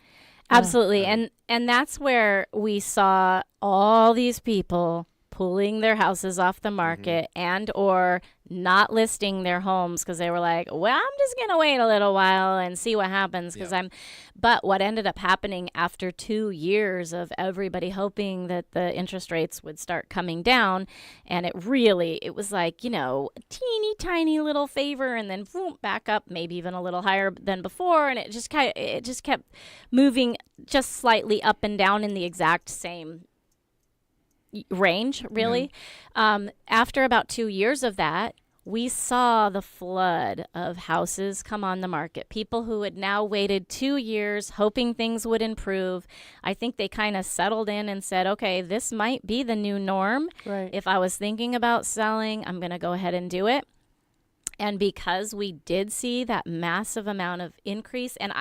W: Absolutely, and that's where we saw all these people pulling their houses off the market and or not listing their homes because they were like, well, I'm just going to wait a little while and see what happens but what ended up happening after 2 years of everybody hoping that the interest rates would start coming down, and it was like, teeny tiny little favor, and then boom, back up, maybe even a little higher than before, and it just kept moving just slightly up and down in the exact same range, really. Yeah. After about 2 years of that, we saw the flood of houses come on the market. People who had now waited 2 years hoping things would improve. I think they kind of settled in and said, okay, this might be the new norm.
E: Right.
W: If I was thinking about selling, I'm going to go ahead and do it. And because we did see that massive amount of increase, and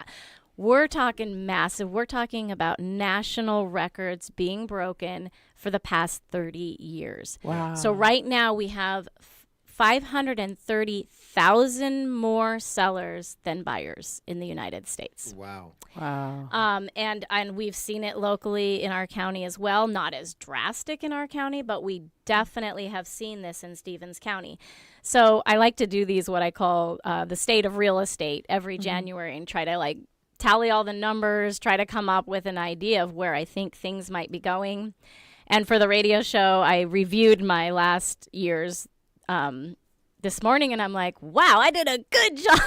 W: we're talking massive. We're talking about national records being broken for the past 30 years.
E: Wow.
W: So right now we have 530,000 more sellers than buyers in the United States.
B: Wow.
W: And we've seen it locally in our county as well. Not as drastic in our county, but we definitely have seen this in Stevens County. So I like to do these, what I call the state of real estate, every January, and try to tally all the numbers, try to come up with an idea of where I think things might be going. And for the radio show, I reviewed my last year's this morning, and I'm like, wow, I did a good job.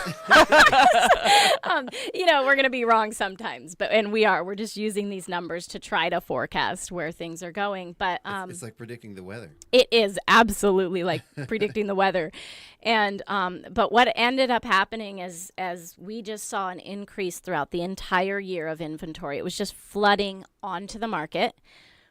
W: We're going to be wrong sometimes, and we're just using these numbers to try to forecast where things are going. But
B: it's like predicting the weather.
W: It is absolutely like predicting the weather. And but what ended up happening is, as we just saw an increase throughout the entire year of inventory, it was just flooding onto the market,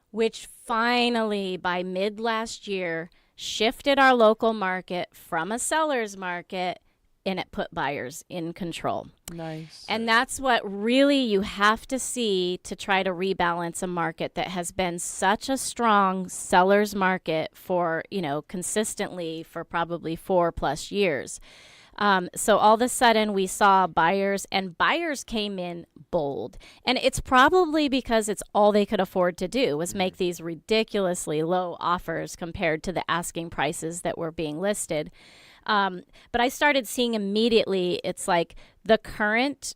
W: which finally by mid last year shifted our local market from a seller's market, and it put buyers in control.
E: Nice.
W: And that's what really you have to see to try to rebalance a market that has been such a strong seller's market for, consistently for probably 4+ years. So all of a sudden we saw buyers came in bold. And it's probably because it's all they could afford to do was make these ridiculously low offers compared to the asking prices that were being listed. But I started seeing immediately, it's like the current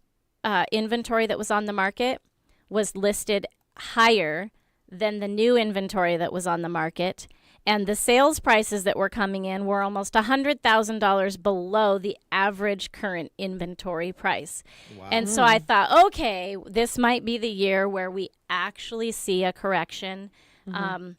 W: inventory that was on the market was listed higher than the new inventory that was on the market. And the sales prices that were coming in were almost $100,000 below the average current inventory price. Wow. And so I thought, okay, this might be the year where we actually see a correction. Mm-hmm.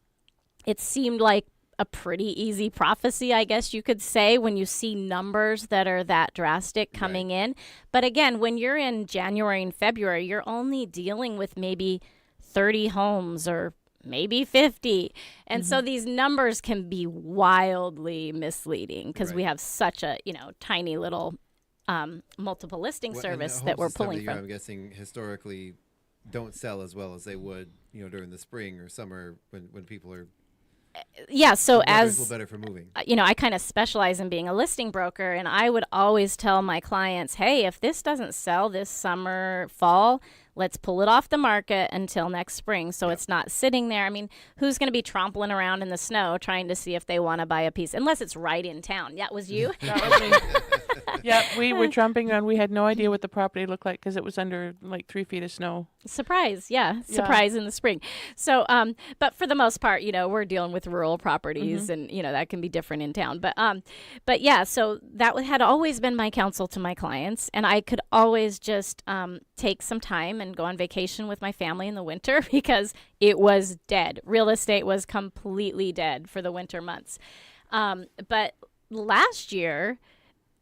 W: It seemed like a pretty easy prophecy, I guess you could say, when you see numbers that are that drastic coming in. But again, when you're in January and February, you're only dealing with maybe 30 homes or maybe 50. And so these numbers can be wildly misleading because we have such a, tiny little multiple listing service that we're pulling from.
B: I'm guessing historically don't sell as well as they would, during the spring or summer when people are
W: so as
B: a little better for moving.
W: I kind of specialize in being a listing broker, and I would always tell my clients, hey, if this doesn't sell this summer, fall, let's pull it off the market until next spring so it's not sitting there. I mean, who's going to be trompling around in the snow trying to see if they want to buy a piece? Unless it's right in town. That was you?
E: That was me. Yeah, we were tromping around. We had no idea what the property looked like because it was under like 3 feet of snow.
W: Surprise, surprise in the spring. So, but for the most part, we're dealing with rural properties, and that can be different in town. But yeah, so that had always been my counsel to my clients, and I could always just take some time and go on vacation with my family in the winter because it was dead. Real estate was completely dead for the winter months. But last year,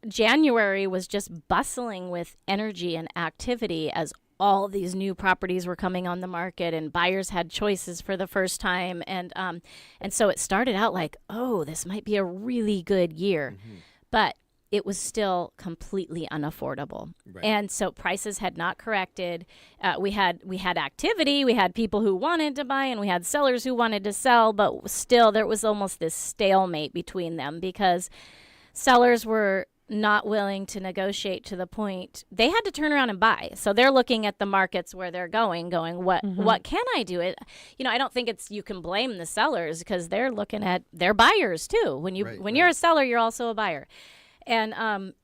W: January was just bustling with energy and activity as all these new properties were coming on the market and buyers had choices for the first time. And so it started out like, oh, this might be a really good year. But it was still completely unaffordable. Right. And so prices had not corrected. We had activity. We had people who wanted to buy and we had sellers who wanted to sell, but still there was almost this stalemate between them because sellers were not willing to negotiate to the point they had to turn around and buy. So they're looking at the markets where they're going, what can I do? I don't think you can blame the sellers because they're looking at their buyers too. When you're a seller, you're also a buyer. And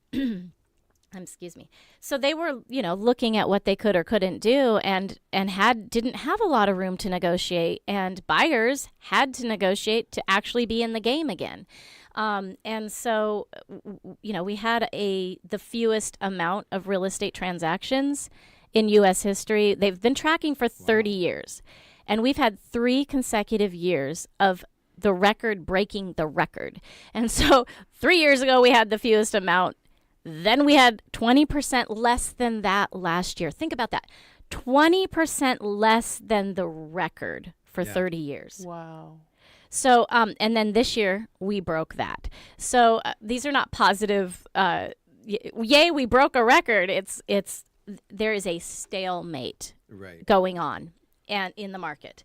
W: excuse me. So they were, looking at what they could or couldn't do and didn't have a lot of room to negotiate, and buyers had to negotiate to actually be in the game again. And so, we had the fewest amount of real estate transactions in U.S. history. They've been tracking for 30 years, and we've had 3 consecutive years of the record breaking the record. And so 3 years ago, we had the fewest amount. Then we had 20% less than that last year. Think about that. 20% less than the record for 30 years.
E: Wow.
W: So, and then this year we broke that. So these are not positive. Yay, we broke a record. There is a stalemate going on and in the market.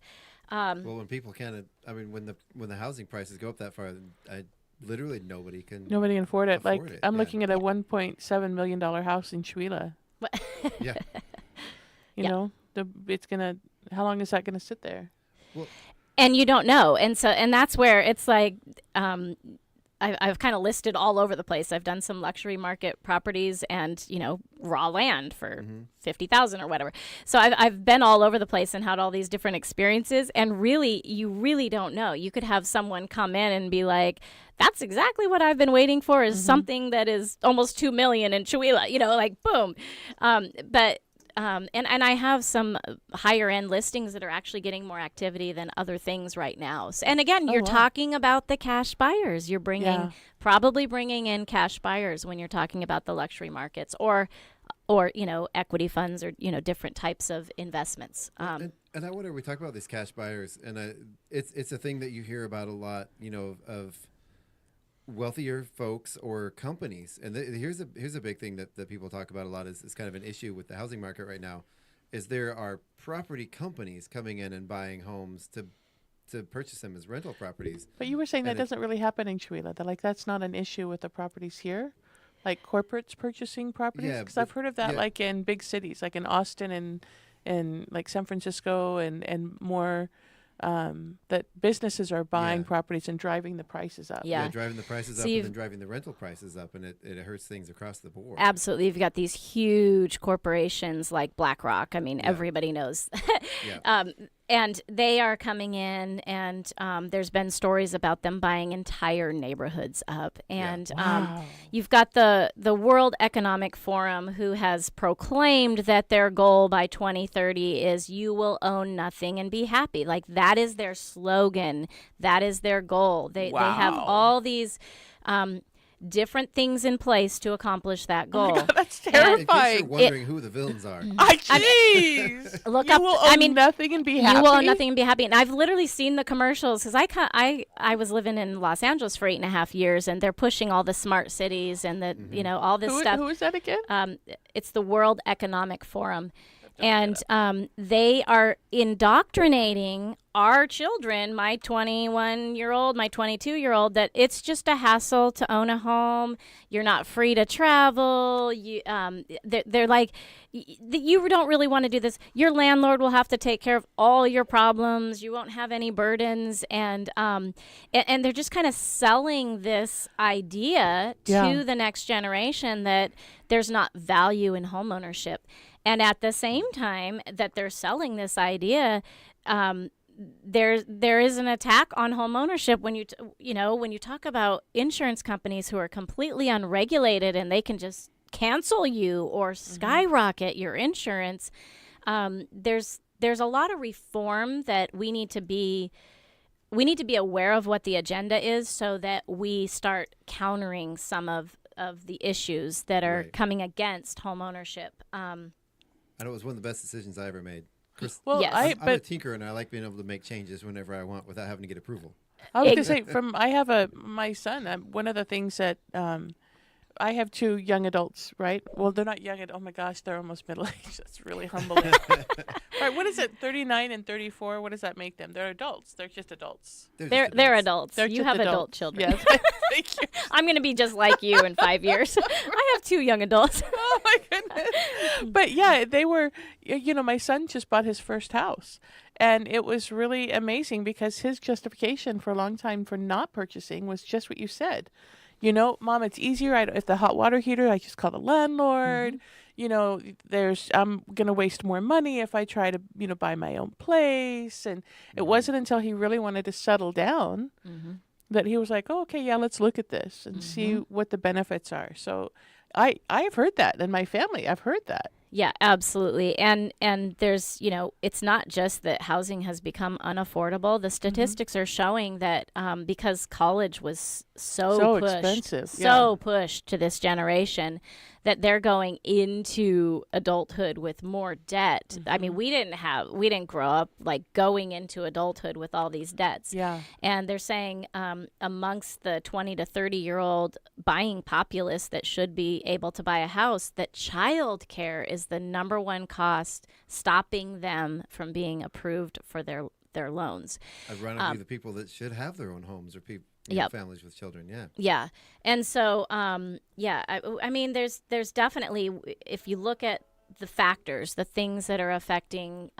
B: Well, when people when the housing prices go up that far, literally nobody can
E: afford it. I'm looking at a $1.7 million house in Chuila.
B: Yeah.
E: How long is that gonna sit there?
B: Well,
W: and you don't know, and that's where it's like I've kind of listed all over the place. I've done some luxury market properties and, raw land for $50,000 or whatever. So I've been all over the place and had all these different experiences. And really, you really don't know. You could have someone come in and be like, that's exactly what I've been waiting for, is something that is almost $2 million in Chihuahua, boom. And I have some higher end listings that are actually getting more activity than other things right now. So, and again, you're talking about the cash buyers. You're probably bringing in cash buyers when you're talking about the luxury markets or equity funds or different types of investments.
B: And I wonder, we talk about these cash buyers, and it's a thing that you hear about a lot, of wealthier folks or companies. And here's a big thing that people talk about a lot is kind of an issue with the housing market right now, is there are property companies coming in and buying homes to purchase them as rental properties.
E: But you were saying that doesn't really happen in Chihuahua. That's not an issue with the properties here, like corporates purchasing properties. Because I've heard of that, like in big cities, like in Austin and like San Francisco and more. That businesses are buying properties and driving the prices up.
B: Yeah, driving the prices up and then driving the rental prices up, and it hurts things across the board.
W: Absolutely. You've got these huge corporations like BlackRock. I mean, everybody knows. And they are coming in, and there's been stories about them buying entire neighborhoods up. And you've got the World Economic Forum, who has proclaimed that their goal by 2030 is you will own nothing and be happy. Like, that is their slogan. That is their goal. They have all these different things in place to accomplish that goal.
E: Oh my God, that's terrifying.
B: In case you're wondering who the villains are.
E: Jeez.
W: Look
E: you
W: up.
E: will own nothing and be happy.
W: You will own nothing and be happy. And I've literally seen the commercials, because I was living in Los Angeles for 8.5 years, and they're pushing all the smart cities and the all this stuff.
E: Who is that again?
W: It's the World Economic Forum. And they are indoctrinating our children, my 21-year-old, my 22-year-old, that it's just a hassle to own a home. You're not free to travel. They're like, you don't really want to do this. Your landlord will have to take care of all your problems. You won't have any burdens. And they're just kind of selling this idea to the next generation that there's not value in homeownership. And at the same time that they're selling this idea, there is an attack on home ownership when you talk about insurance companies who are completely unregulated and they can just cancel you or skyrocket your insurance. There's a lot of reform that we need to be aware of what the agenda is, so that we start countering some of the issues that are coming against home ownership.
B: I know it was one of the best decisions I ever made.
E: Well,
W: yes.
B: I'm a tinker, and I like being able to make changes whenever I want without having to get approval.
E: I was going to say, I have my son, one of the things that I have 2 young adults, right? Well, they're not young oh my gosh, they're almost middle-aged. That's really humbling. Right, what is it, 39 and 34? What does that make them? They're adults. They're just adults.
W: They're adults. You have adult children. Yes. Thank you. I'm going to be just like you in 5 years. I have 2 young adults.
E: Oh, my goodness. But, yeah, they were, my son just bought his first house. And it was really amazing, because his justification for a long time for not purchasing was just what you said. Mom, it's easier. If the hot water heater, I just call the landlord. I'm going to waste more money if I try to, buy my own place. And it wasn't until he really wanted to settle down that he was like, oh, okay, yeah, let's look at this and see what the benefits are. So I've heard that in my family. I've heard that.
W: Yeah, absolutely. And there's, it's not just that housing has become unaffordable. The statistics are showing that because college was so pushed to this generation, that they're going into adulthood with more debt. I mean, we didn't grow up like going into adulthood with all these debts.
E: Yeah.
W: And they're saying amongst the 20 to 30-year-old buying populace that should be able to buy a house, that child care is the number one cost stopping them from being approved for their loans.
B: Ironically, the people that should have their own homes are people. Families with children,
W: Yeah. And so, I mean, there's definitely, if you look at the factors, the things that are affecting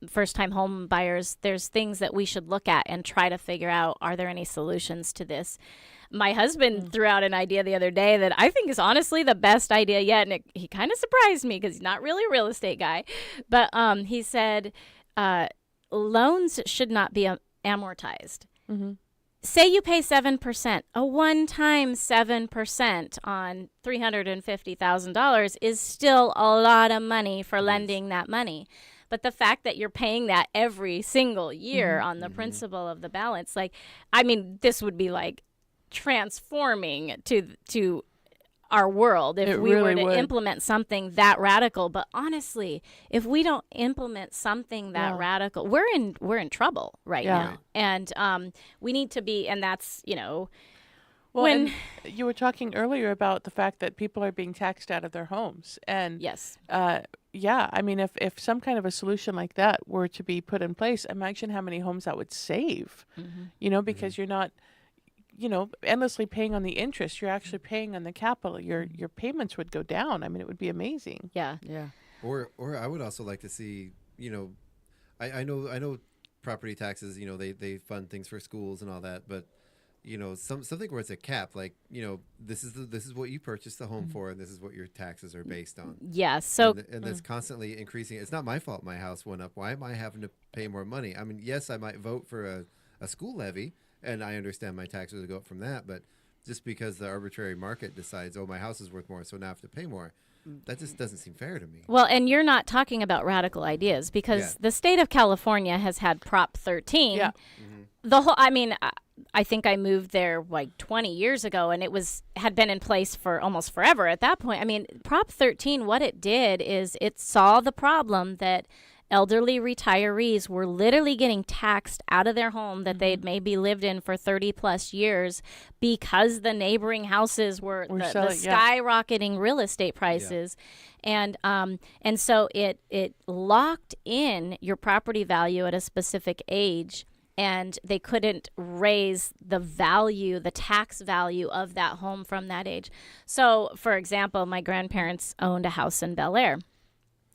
W: first-time home buyers, there's things that we should look at and try to figure out, are there any solutions to this? My husband threw out an idea the other day that I think is honestly the best idea yet, and he kind of surprised me because he's not really a real estate guy. But he said loans should not be amortized. Mm-hmm. Say you pay 7%, a one-time 7% on $350,000 is still a lot of money for lending that money. But the fact that you're paying that every single year on the principal of the balance, this would be like transforming to our world if we were to implement something that radical. But honestly, if we don't implement something that radical, we're in trouble right now. And we need to be, and that's,
E: when you were talking earlier about the fact that people are being taxed out of their homes. And
W: yes.
E: If some kind of a solution like that were to be put in place, imagine how many homes that would save, because you're not, endlessly paying on the interest. You're actually paying on the capital. Your payments would go down. I mean, it would be amazing.
W: Yeah.
F: Yeah.
B: Or I would also like to see, I know property taxes, they fund things for schools and all that, but something where it's a cap, like, this is what you purchased the home for, and this is what your taxes are based on.
W: Yeah. So
B: and that's constantly increasing. It's not my fault my house went up. Why am I having to pay more money? I mean, yes, I might vote for a school levy, and I understand my taxes will go up from that, but just because the arbitrary market decides, my house is worth more, so now I have to pay more, that just doesn't seem fair to me.
W: Well, and you're not talking about radical ideas, because the state of California has had Prop 13. Yeah. I think I moved there like 20 years ago, and it had been in place for almost forever at that point. I mean, Prop 13, what it did is it saw the problem that elderly retirees were literally getting taxed out of their home that they'd maybe lived in for 30 plus years because the neighboring houses were the skyrocketing real estate prices. Yeah. And so it locked in your property value at a specific age, and they couldn't raise the tax value of that home from that age. So, for example, my grandparents owned a house in Bel Air.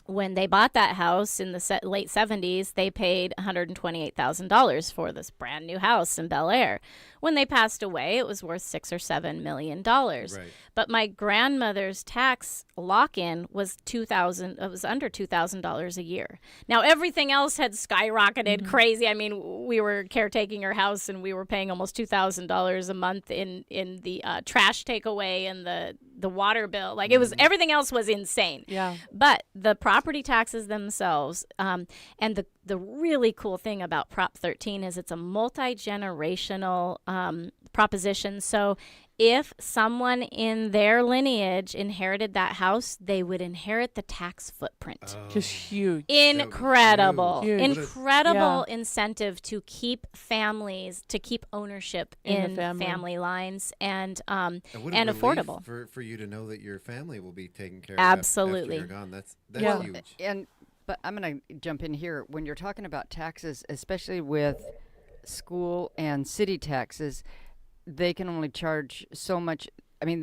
W: When they bought that house in the late 70s, they paid $128,000 for this brand new house in Bel Air. When they passed away, it was worth $6 or $7 million. Right. But my grandmother's tax lock-in was $2,000. It was under $2,000 a year. Now everything else had skyrocketed crazy. I mean, we were caretaking her house, and we were paying almost $2,000 a month in the trash takeaway and the water bill. Like it was, everything else was insane. Yeah. But the property taxes themselves, and the really cool thing about Prop 13 is it's a multi-generational proposition. So if someone in their lineage inherited that house, they would inherit the tax footprint.
E: Just huge.
W: Incredible. Huge. Incredible incentive to keep families, to keep ownership in family lines, and affordable.
B: For you to know that your family will be taken care of
W: after
B: you're gone. That's huge.
F: But I'm going to jump in here. When you're talking about taxes, especially with school and city taxes, they can only charge so much. I mean,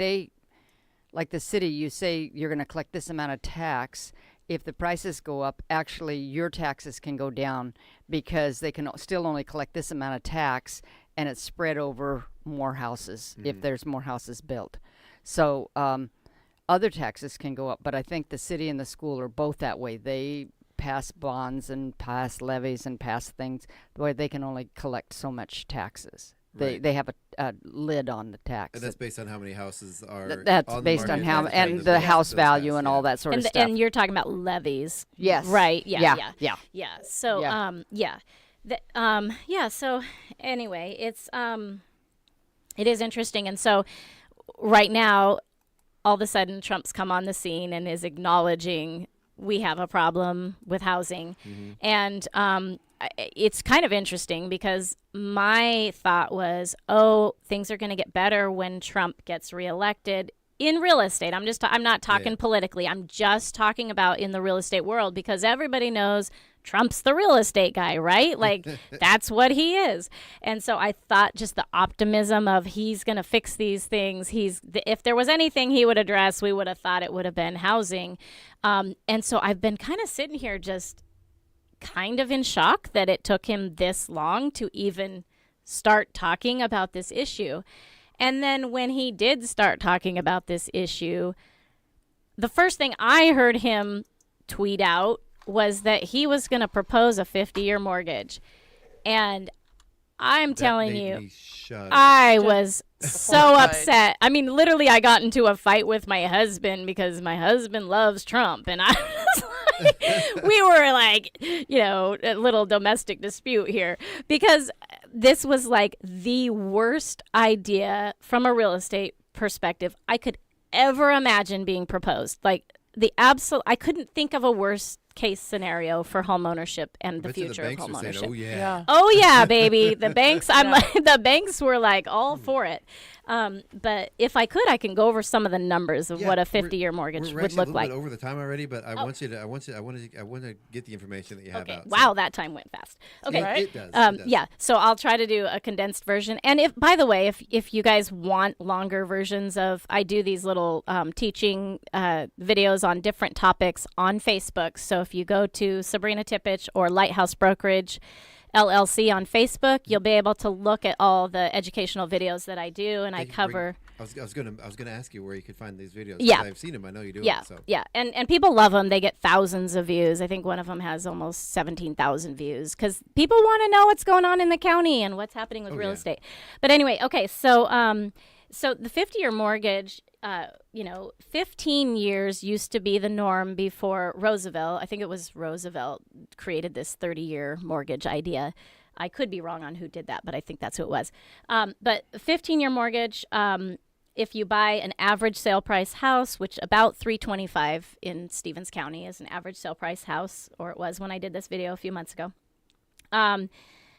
F: like the city, you say you're going to collect this amount of tax. If the prices go up, actually your taxes can go down because they can still only collect this amount of tax, and it's spread over more houses if there's more houses built. So other taxes can go up, but I think the city and the school are both that way. They pass bonds and pass levies and pass things where they can only collect so much taxes. They have a lid on the tax.
B: And that's based on how many houses are
F: that's
B: on
F: based
B: the
F: on how, and the house value and all that sort of stuff.
W: And you're talking about levies.
F: Yes.
W: Right. Yeah. So, so anyway, it is interesting. And so right now, all of a sudden, Trump's come on the scene and is acknowledging we have a problem with housing. And it's kind of interesting because my thought was, things are going to get better when Trump gets reelected in real estate. I'm not talking politically. I'm just talking about in the real estate world, because everybody knows Trump's the real estate guy, right? Like, that's what he is. And so I thought just the optimism of he's going to fix these things. If there was anything he would address, we would have thought it would have been housing. And so I've been kind of sitting here just kind of in shock that it took him this long to even start talking about this issue. And then when he did start talking about this issue, the first thing I heard him tweet out was that he was going to propose a 50-year mortgage. And I'm telling you, I was so upset. I mean, literally, I got into a fight with my husband because my husband loves Trump. And I was like, we were like, a little domestic dispute here because this was like the worst idea from a real estate perspective I could ever imagine being proposed. Like I couldn't think of a worse case scenario for home ownership and the future of home ownership. Oh yeah, baby. The banks, the banks were like all for it. But if I could, I can go over some of the numbers of what a 50-year mortgage would look like.
B: We're over the time already, but I want to get the information that you have out.
W: Wow, that time went fast. Okay.
B: Yeah, it does.
W: Yeah. So I'll try to do a condensed version. And by the way, if you guys want longer versions I do these little teaching videos on different topics on Facebook. So if you go to Sabrina Tipich or Lighthouse Brokerage LLC on Facebook, you'll be able to look at all the educational videos that I do, and I cover.
B: I was gonna ask you where you could find these videos.
W: Yeah,
B: I've seen them. I know you do.
W: Yeah,
B: so.
W: Yeah, and people love them. They get thousands of views. I think one of them has almost 17,000 views because people want to know what's going on in the county and what's happening with real estate. But anyway, okay, so the 50-year mortgage. 15 years used to be the norm before Roosevelt. I think it was Roosevelt created this 30-year mortgage idea. I could be wrong on who did that, but I think that's who it was. But 15-year mortgage, if you buy an average sale price house, which about $325 in Stevens County is an average sale price house, or it was when I did this video a few months ago.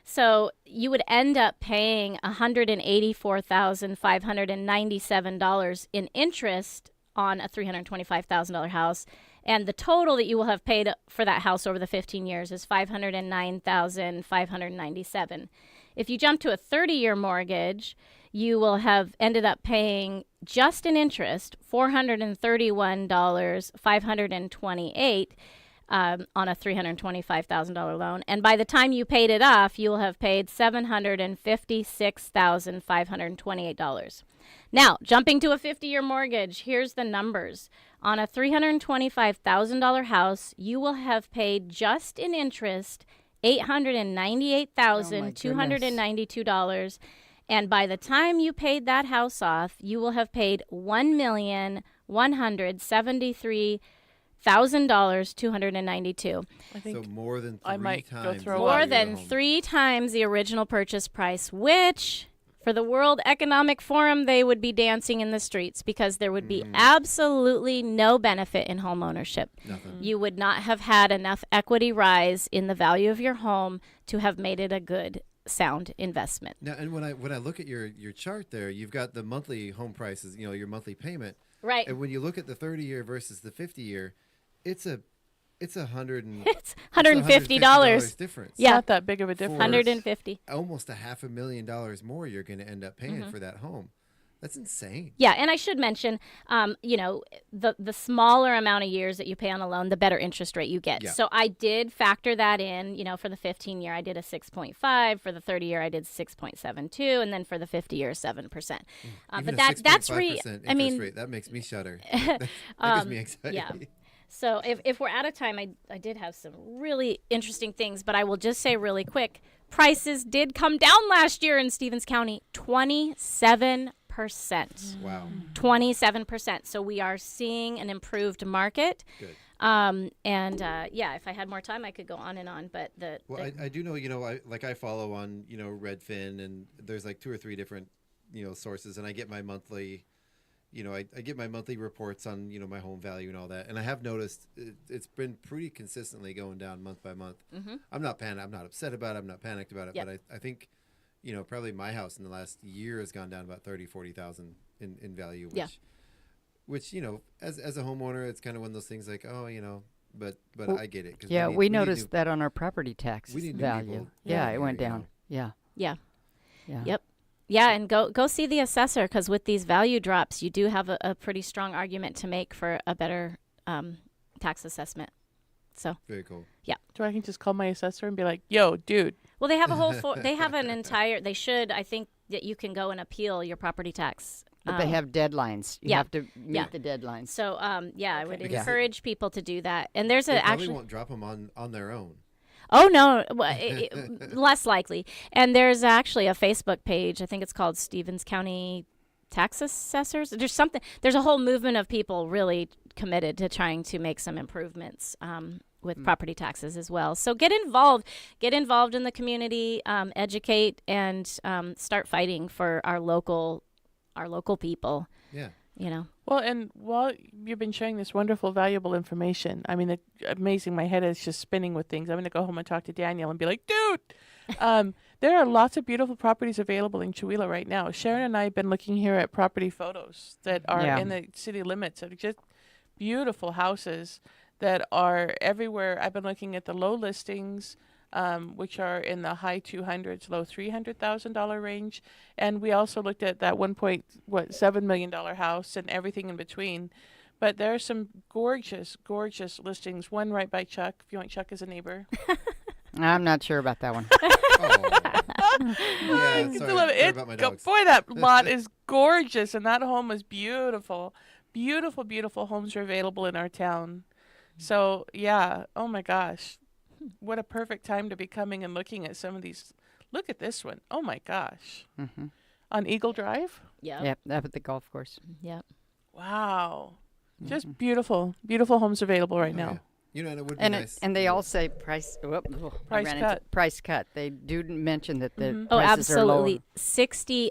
W: So you would end up paying $184,597 in interest on a $325,000 house. And the total that you will have paid for that house over the 15 years is $509,597. If you jump to a 30-year mortgage, you will have ended up paying just in interest $431,528 on a $325,000 loan. And by the time you paid it off, you will have paid $756,528. Now, jumping to a 50-year mortgage, here's the numbers. On a $325,000 house, you will have paid just in interest $898,292. And by the time you paid that house off, you will have paid $1,173,292.
B: I think so more than
W: three times the original purchase price, which for the World Economic Forum, they would be dancing in the streets because there would be absolutely no benefit in home ownership.
B: Nothing.
W: You would not have had enough equity rise in the value of your home to have made it a good, sound investment.
B: Now, and when I look at your chart there, you've got the monthly home prices, your monthly payment.
W: Right.
B: And when you look at the 30-year versus the 50-year, it's $150 difference.
W: Yeah,
E: not that big of a difference.
W: $150.
B: Almost $500,000 more you're going to end up paying for that home. That's insane.
W: Yeah, and I should mention, the smaller amount of years that you pay on a loan, the better interest rate you get.
B: Yeah.
W: So I did factor that in. For the 15-year, I did a 6.5. For the 30-year, I did 6.72, and then for the 50-year, 7%.
B: But
W: that's
B: interest rate, that makes me shudder. That gives me anxiety.
W: Yeah. So if we're out of time, I did have some really interesting things, but I will just say really quick, prices did come down last year in Stevens County, 27%.
B: Wow.
W: 27%. So we are seeing an improved market.
B: Good.
W: If I had more time, I could go on and on. But
B: I do know, I follow on, Redfin, and there's like 2 or 3 different, sources, and I get my monthly. I get my monthly reports on, my home value and all that. And I have noticed it's been pretty consistently going down month by month. Mm-hmm. I'm not upset about it. I'm not panicked about it. Yep. But I think, probably my house in the last year has gone down about 30,000, 40,000 in value. Which, as a homeowner, it's kind of one of those things like, but
F: Well,
B: I get it. 'Cause
F: yeah,
B: we
F: we
B: need
F: noticed
B: new,
F: that on our property tax
B: we need new
F: value.
B: people.
F: Yeah, it
B: Here,
F: went
B: you know.
F: down. Yeah.
W: Yeah.
F: Yeah.
W: Yep. Yeah, and go see the assessor, because with these value drops, you do have a pretty strong argument to make for a better tax assessment. So
B: Very cool.
W: yeah.
E: So I can just call my assessor and be like, "Yo, dude."
W: Well, they have a whole they have an entire. They should. I think that you can go and appeal your property tax.
F: But they have deadlines. You have to meet the deadlines.
W: So yeah, I would
B: Because
W: encourage people to do that. And there's
B: They
W: a
B: probably
W: actually.
B: won't drop them on their own.
W: Oh no, well, less likely. And there's actually a Facebook page. I think it's called Stevens County Tax Assessors. There's something. There's a whole movement of people really committed to trying to make some improvements with property taxes as well. So get involved. Get involved in the community. Educate and start fighting for our local people.
B: Yeah.
W: You know.
E: Well, and while you've been sharing this wonderful, valuable information, I mean, it's amazing. My head is just spinning with things. I'm going to go home and talk to Daniel and be like, dude, there are lots of beautiful properties available in Chihuahua right now. Sharon and I have been looking here at property photos that are in the city limits of just beautiful houses that are everywhere. I've been looking at the low listings, which are in the high 200s, low $300,000 range. And we also looked at that $1.7 million house and everything in between. But there are some gorgeous, gorgeous listings. One right by Chuck, if you want Chuck as a neighbor.
F: I'm not sure about that one.
B: Yeah, sorry about my dogs.
E: Boy, that lot is gorgeous, and that home is beautiful. Beautiful, beautiful homes are available in our town. So, yeah, oh my gosh. What a perfect time to be coming and looking at some of these. Look at this one. Oh my gosh.
F: Mm-hmm.
E: On Eagle Drive?
F: Yep, up at the golf course.
W: Yep.
E: Wow. Just beautiful, beautiful homes available right now.
B: Yeah. You know, and it would be
F: And
B: nice.
F: and they all say price
E: cut.
F: Price cut. They do mention that the
W: Oh,
F: prices
W: absolutely.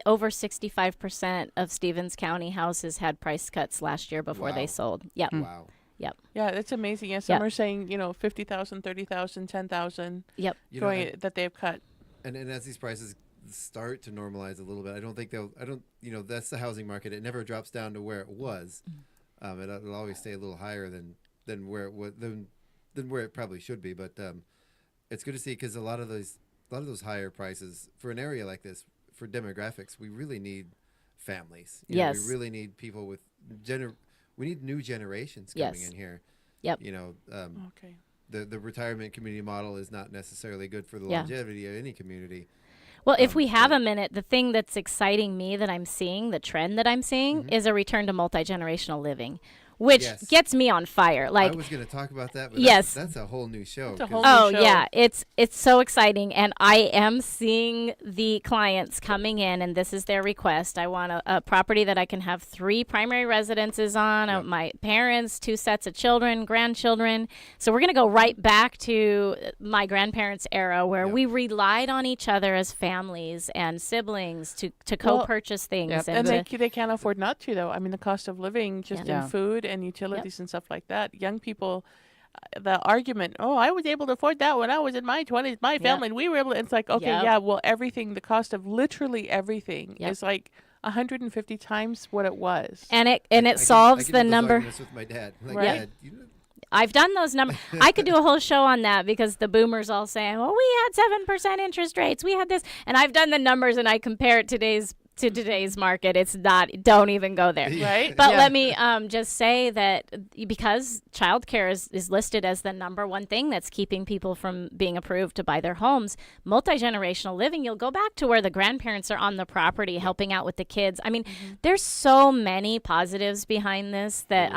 F: are lower.
W: Over 65% of Stevens County houses had price cuts last year before they sold. Yep.
B: Wow.
W: Yep.
E: Yeah, it's amazing. Yeah, some are saying, 50,000, 30,000, 10,000.
W: Yep.
E: That they've cut.
B: And as these prices start to normalize a little bit, I don't think that's the housing market. It never drops down to where it was. It'll always stay a little higher than where it was, than where it probably should be. But it's good to see, because a lot of those higher prices for an area like this, for demographics, we really need families. You know, we really need people with we need new generations coming in here.
W: Yep.
E: Okay.
B: The retirement community model is not necessarily good for the longevity of any community.
W: Well, if we have a minute, the thing that's exciting me that I'm seeing, the trend that I'm seeing, is a return to multi-generational living, which gets me on fire. Like,
B: I was going to talk about that, but that's a whole new show.
W: Yeah, it's so exciting, and I am seeing the clients coming in, and this is their request. I want a property that I can have 3 primary residences on, my parents, 2 sets of children, grandchildren. So we're going to go right back to my grandparents' era, where we relied on each other as families and siblings to co-purchase things.
E: And they can't afford not to, though. I mean, the cost of living just in food and utilities and stuff like that. Young people, the argument, I was able to afford that when I was in my 20s, my family, and we were able to, it's like, okay, well, everything, the cost of literally everything is like 150 times what it was.
W: And it solves the number.
B: With my dad. Like,
W: right.
B: Dad,
W: I've done those numbers. I could do a whole show on that, because the boomers all saying, well, we had 7% interest rates. We had this. And I've done the numbers, and I compare it to today's market. It's not, don't even go there.
E: Right.
W: But let me just say that because childcare is listed as the number one thing that's keeping people from being approved to buy their homes, multi-generational living, you'll go back to where the grandparents are on the property helping out with the kids. I mean, there's so many positives behind this that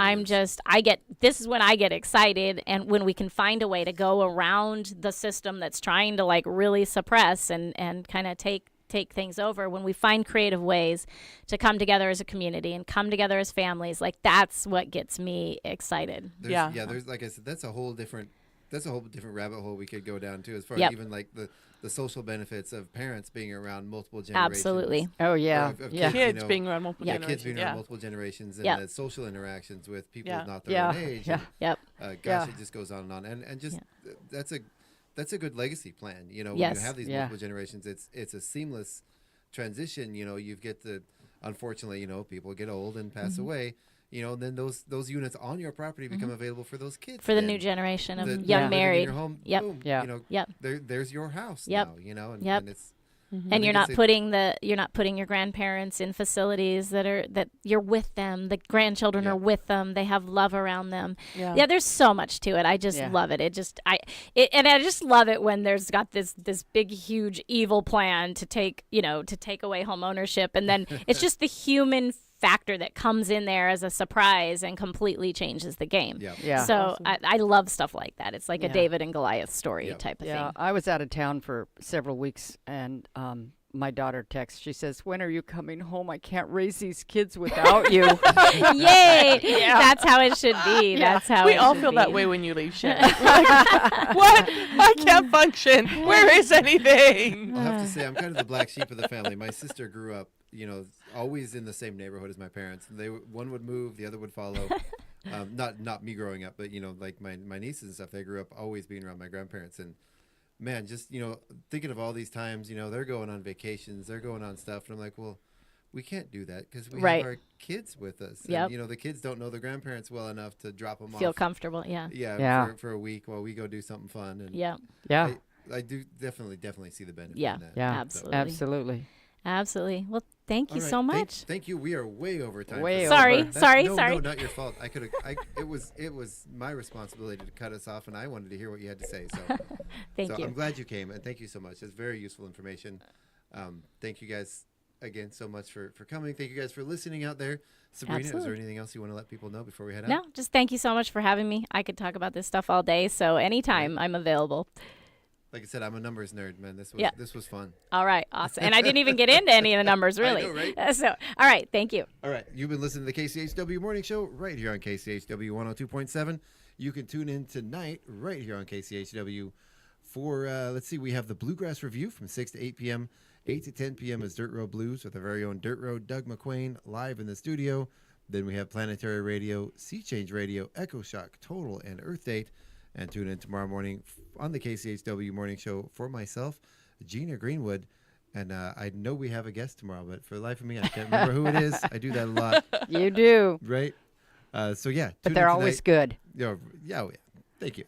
W: this is when I get excited, and when we can find a way to go around the system that's trying to like really suppress and kind of take things over, when we find creative ways to come together as a community and come together as families, like that's what gets me excited.
B: There's, like I said, that's a whole different rabbit hole we could go down to, as far as even like the social benefits of parents being around multiple generations.
W: Absolutely.
F: Oh yeah.
B: Of
E: kids being around multiple generations.
B: Kids being around multiple generations, and the social interactions with people not their own age. It just goes on and on, and just that's a good legacy plan. You know, when you have these multiple generations, it's a seamless transition. You know, you get unfortunately, people get old and pass away. then those units on your property become available for those kids.
W: For the
B: then.
W: new generation of
B: That
W: young
B: live in
W: married.
B: your home,
W: Yep.
B: boom,
W: Yeah.
B: There's your house
W: Yep.
B: now, and,
W: Yep.
B: and it's.
W: And you're not putting your grandparents in facilities that you're with them. The grandchildren are with them. They have love around them. Yeah, there's so much to it. I just love it. I just love it when there's got this big huge evil plan to take away home ownership, and then it's just the human factor that comes in there as a surprise and completely changes the game.
F: Yeah.
W: So I love stuff like that. It's like a David and Goliath story type of thing.
F: I was out of town for several weeks, and my daughter texts. She says, "When are you coming home? I can't raise these kids without you."
W: Yay! That's how it should be. That's how
E: we
W: it
E: all
W: should
E: feel
W: be.
E: that way when you leave, Sharon. What? I can't function. Where is anything?
B: I'll have to say I'm kind of the black sheep of the family. My sister grew up, always in the same neighborhood as my parents. One would move, the other would follow. Not me growing up, but like my nieces and stuff. They grew up always being around my grandparents, and man, just thinking of all these times, they're going on vacations, they're going on stuff, and I'm like, well, we can't do that because we have our kids with us.
W: Yep.
B: And, the kids don't know the grandparents well enough to drop them off.
W: Feel comfortable, yeah.
B: Yeah. For a week while we go do something fun. And
F: yeah.
B: I do definitely see the benefit in that.
F: Yeah,
W: absolutely. Absolutely. Well, thank you so much.
B: Thank you. We are way over time.
W: Sorry.
B: No, not your fault. It was my responsibility to cut us off, and I wanted to hear what you had to say. So,
W: thank you.
B: I'm glad you came, and thank you so much. It's very useful information. Thank you guys again so much for coming. Thank you guys for listening out there. Sabrina, is there anything else you want to let people know before we head out?
W: No, just thank you so much for having me. I could talk about this stuff all day, so anytime I'm available.
B: Like I said, I'm a numbers nerd, man. This was fun.
W: All right, awesome. And I didn't even get into any of the numbers, really.
B: I know, right?
W: So, all right, thank you.
B: All right, you've been listening to the KCHW Morning Show right here on KCHW 102.7. You can tune in tonight right here on KCHW for, we have the Bluegrass Review from 6 to 8 p.m. 8 to 10 p.m. is Dirt Road Blues with our very own Dirt Road Doug McQuain live in the studio. Then we have Planetary Radio, Sea Change Radio, Echo Shock, Total, and Earth Date. And tune in tomorrow morning on the KCHW Morning Show for myself, Gina Greenwood. And I know we have a guest tomorrow, but for the life of me, I can't remember who it is. I do that a lot.
F: You do.
B: Right? So, yeah.
F: But they're always good.
B: Yeah. Thank you.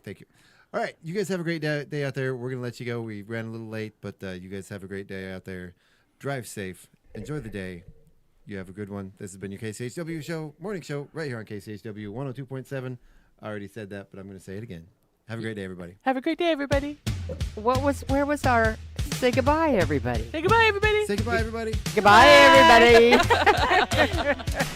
B: All right. You guys have a great day out there. We're going to let you go. We ran a little late, but you guys have a great day out there. Drive safe. Enjoy the day. You have a good one. This has been your KCHW morning show, right here on KCHW 102.7. I already said that, but I'm going to say it again. Have a great day, everybody.
E: Have a great day, everybody.
F: Where was our say goodbye, everybody?
E: Say goodbye, everybody.
B: Say goodbye, everybody.
F: Goodbye, everybody.